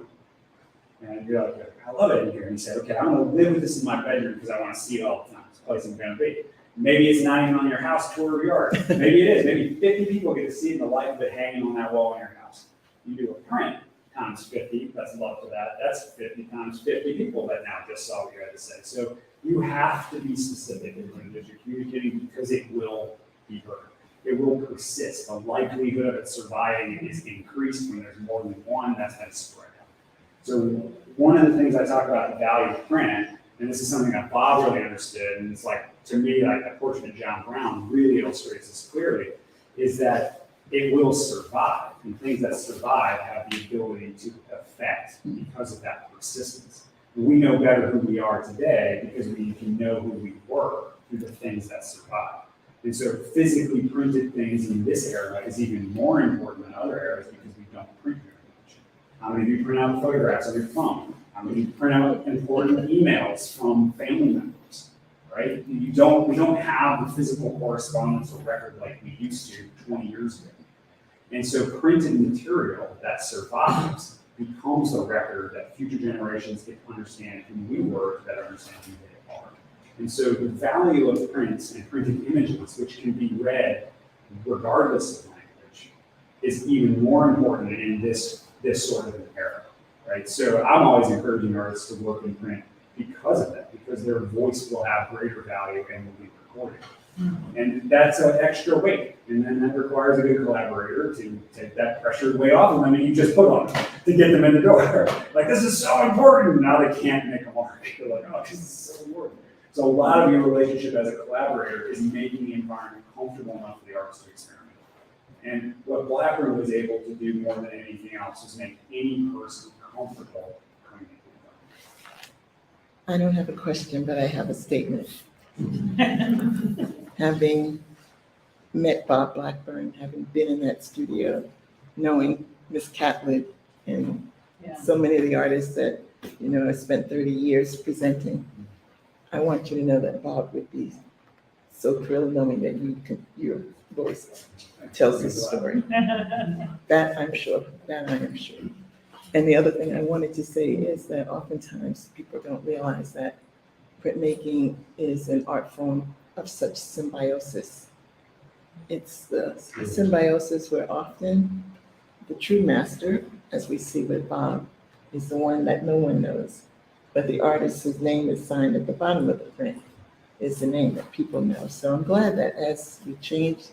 and you're like, I love it in here. And you say, okay, I'm gonna live with this in my bedroom because I wanna see it all the time. This place is gonna be. Maybe it's not even on your house tour of yard. Maybe it is. Maybe 50 people get to see it in the light of it hanging on that wall in your house. You do a print times 50, that's love to that. That's 50 times 50 people that now just saw what you had to say. So you have to be specific in terms of your communicating because it will be heard. It will persist. The likelihood of it surviving is increased when there's more than one that's been spread out. So one of the things I talk about the value of print, and this is something that Bob really understood, and it's like, to me, like a portrait of John Brown really illustrates this clearly, is that it will survive, and things that survive have the ability to affect because of that persistence. And we know better who we are today because we can know who we were through the things that survive. And so physically printed things in this era is even more important than other eras because we don't print very much. How many of you print out photographs on your phone? How many of you print out important emails from family members, right? We don't have the physical correspondence or record like we used to 20 years ago. And so printed material that survives becomes a record that future generations can understand who we were, that understand who they are. And so the value of prints and printed images, which can be read regardless of language, is even more important in this sort of an era, right? So I'm always encouraging artists to work in print because of that, because their voice will have greater value and will be recorded. And that's an extra weight, and then that requires a good collaborator to take that pressure weight off of them and you just put on them to get them in the door. Like, this is so important, now they can't make a mark. They're like, oh, this is so important. So a lot of your relationship as a collaborator is making the environment comfortable enough for the artist to experiment. And what Blackburn was able to do more than anything else was make any person comfortable coming into the environment. I don't have a question, but I have a statement. Having met Bob Blackburn, having been in that studio, knowing Miss Catlett and so many of the artists that, you know, I spent 30 years presenting, I want you to know that Bob would be so thrilled knowing that your voice tells his story. That I'm sure, that I am sure. And the other thing I wanted to say is that oftentimes people don't realize that printmaking is an art form of such symbiosis. It's the symbiosis where often the true master, as we see with Bob, is the one that no one knows. But the artist whose name is signed at the bottom of the print is the name that people know. So I'm glad that as we change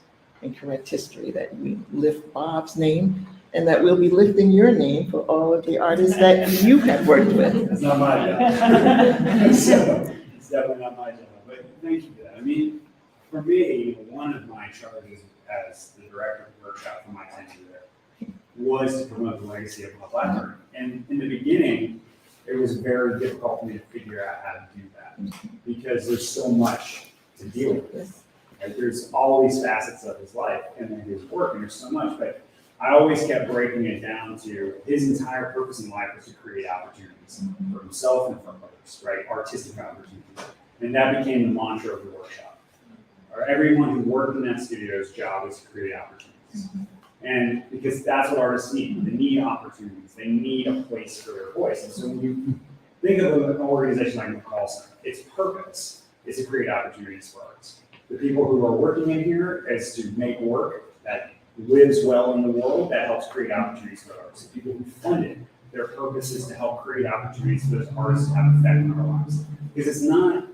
and correct history, that we lift Bob's name and that we'll be lifting your name for all of the artists that you have worked with. It's not my job. So, it's definitely not my job, but thank you for that. I mean, for me, one of my charges as the director of the workshop for my tenure there was to promote the legacy of Bob Blackburn. And in the beginning, it was very difficult for me to figure out how to do that because there's so much to deal with. Yes. Right? There's all these facets of his life and then his work, and there's so much, but I always kept breaking it down to his entire purpose in life was to create opportunities for himself and for others, right? Artistic opportunities. And that became the mantra of the workshop. Or everyone who worked in that studio's job was to create opportunities. And because that's what artists need. They need opportunities. They need a place for their voice. And so when you think of an organization like McCall Center, its purpose is to create opportunities for artists. The people who are working in here is to make work that lives well in the world, that helps create opportunities for artists. The people who fund it, their purpose is to help create opportunities for those artists to have an effect on our lives. Because it's not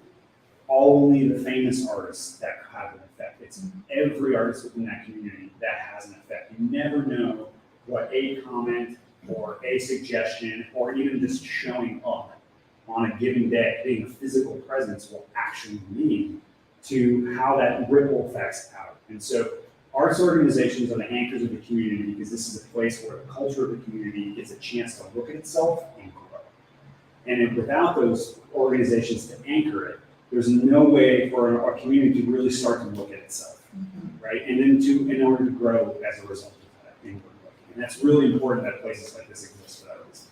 only the famous artists that have an effect. It's every artist within that community that has an effect. You never know what a comment or a suggestion or even just showing up on a given day, being a physical presence will actually mean to how that ripple effects out. And so arts organizations are the anchors of the community because this is a place where the culture of the community gets a chance to look at itself and grow. And without those organizations to anchor it, there's no way for our community to really start to look at itself, right? And then in order to grow as a result of that. And that's really important that places like this exist for that reason.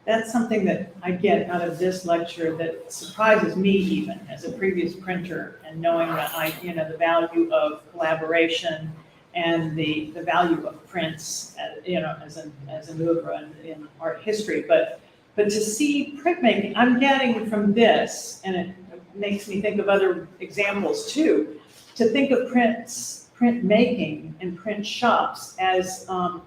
That's something that I get out of this lecture that surprises me even as a previous printer and knowing that the value of collaboration and the value of prints, as a mover in art history. But to see printmaking, I'm getting from this, and it makes me think of other examples too, to think of printmaking and print shops as a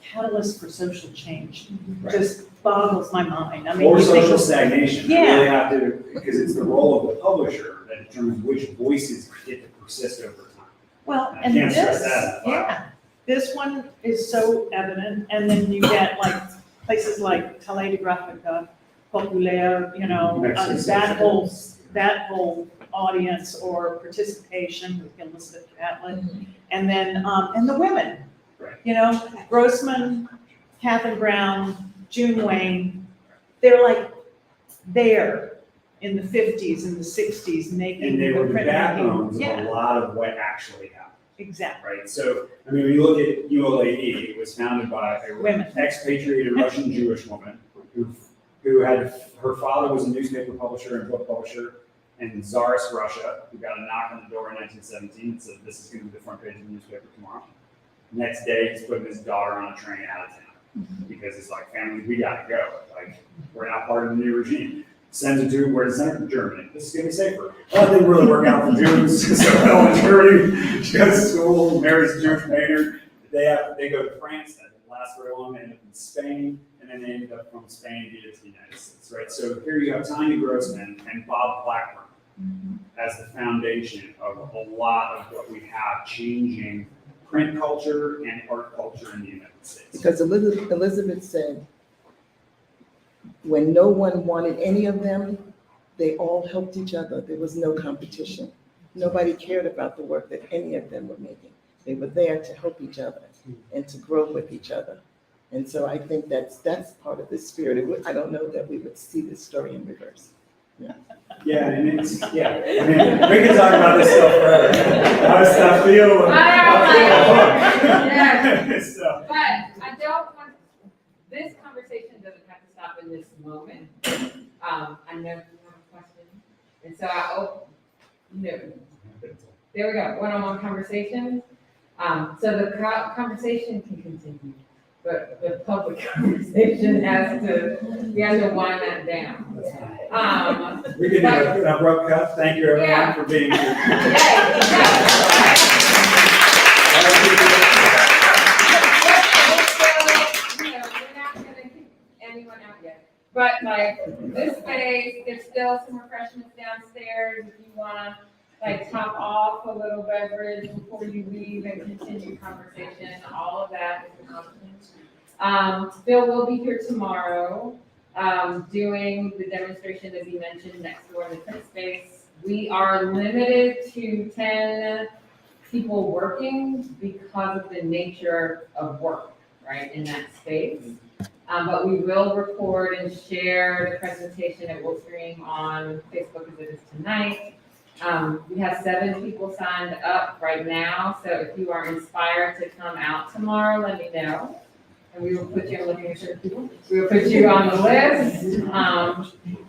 catalyst for social change. Right. Just boggles my mind. I mean, Or you think social of- stagnation. Yeah. You really have to, because it's the role of the publisher that determines which voices get to persist over time. Well, I and can't stress this, that. yeah, this one is so evident, and then you get like places like Telegraphica, Populaire, that whole audience or participation with Elizabeth Catlett, and then, and the women, Right. Grossman, Catherine Brown, June Wayne, they're like there in the 50s and the 60s making And they the were the printmaking. backbones of Yeah, a lot of what actually happened, exactly, right? So, I mean, when you look at ULAE, it was founded by a Women. expatriated Russian Jewish woman who had, her father was a newspaper publisher and book publisher in Tsarist Russia, who got a knock on the door in 1917 and said, this is going to be the front page of the newspaper tomorrow. Next day, he's putting his daughter on a train out of town because it's like, family, we gotta go. Like, we're not part of the new regime. Sends her to, where to send her? To Germany. This is gonna be safer. Well, it didn't really work out for Jews. So hell in Germany, she goes to school, marries a Jewish painter. They go to France, that didn't last very long, they end up in Spain, and then they ended up from Spain to the United States, right? So here you have Tanya Grossman and Bob Blackburn as the foundation of a lot of what we have changing print culture and art culture in the United States. Because Elizabeth said, when no one wanted any of them, they all helped each other. There was no competition. Nobody cared about the work that any of them were making. They were there to help each other and to grow with each other. And so I think that's part of the spirit. I don't know that we would see this story in reverse. Yeah, and it's, yeah, I mean, we can talk about this stuff forever. How does that feel? Yes. So, But I don't want, this conversation doesn't have to stop in this moment. I know you have a question, and so there we go, one-on-one conversation. So the conversation can continue, but the public conversation we have to wind that down. we can do an abrupt cut. Thank you everyone for being here. We're not gonna kick anyone out yet. But like this space, there's still some refreshments downstairs if you wanna like top off a little beverage before you leave and continue conversation. All of that is an option. Phil will be here tomorrow, doing the demonstration as he mentioned next door in the print space. We are limited to 10 people working because of the nature of work, right, in that space. But we will record and share the presentation. It will stream on Facebook as it is tonight. We have 7 people signed up right now, so if you are inspired to come out tomorrow, let me know. And we will put you, I'm looking at certain people, we will put you on the list.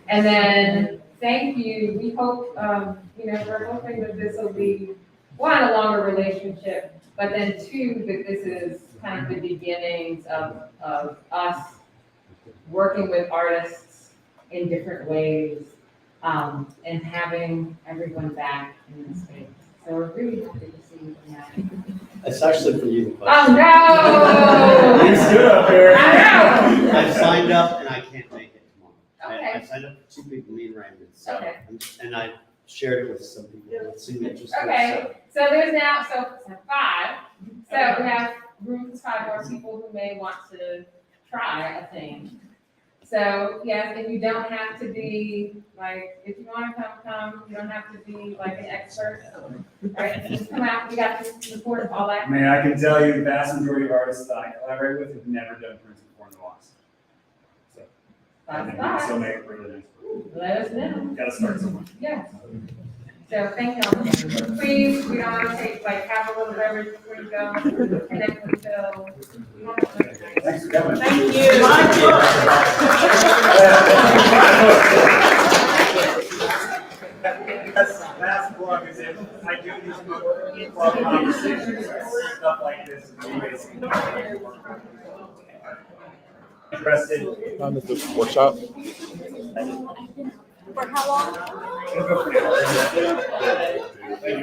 And then, thank you, we hope, we're hoping that this will be, one, a longer relationship, but then 2, that this is kind of the beginnings of us working with artists in different ways, and having everyone back in the space. So we're really happy to see you tonight. It's actually for you, the Oh, question. no! You stood up here. I know! I've signed up and I can't make it tomorrow. Okay. I signed up for 2 people, me and Raymond, so, Okay. and I shared it with some people that seemed interested, Okay, so there's now, so 5. So we have room for 5 more people who may want to try a thing. So, yes, and you don't have to be, like, if you want to come, you don't have to be like an expert, right? Just come out, we got your support, all that. I mean, I can tell you the vast majority of artists that I collaborate with have never done prints before in the box. So I think we can still make it really nice. Let us know. Gotta start somewhere. Yes. So thank y'all. Please, we don't want to take, like, have a little beverage before you go, connect with Phil. Thanks for coming. Thank you. Last plug is if I do these book club conversations, stuff like this is amazing. Interested? On this workshop. For how long? They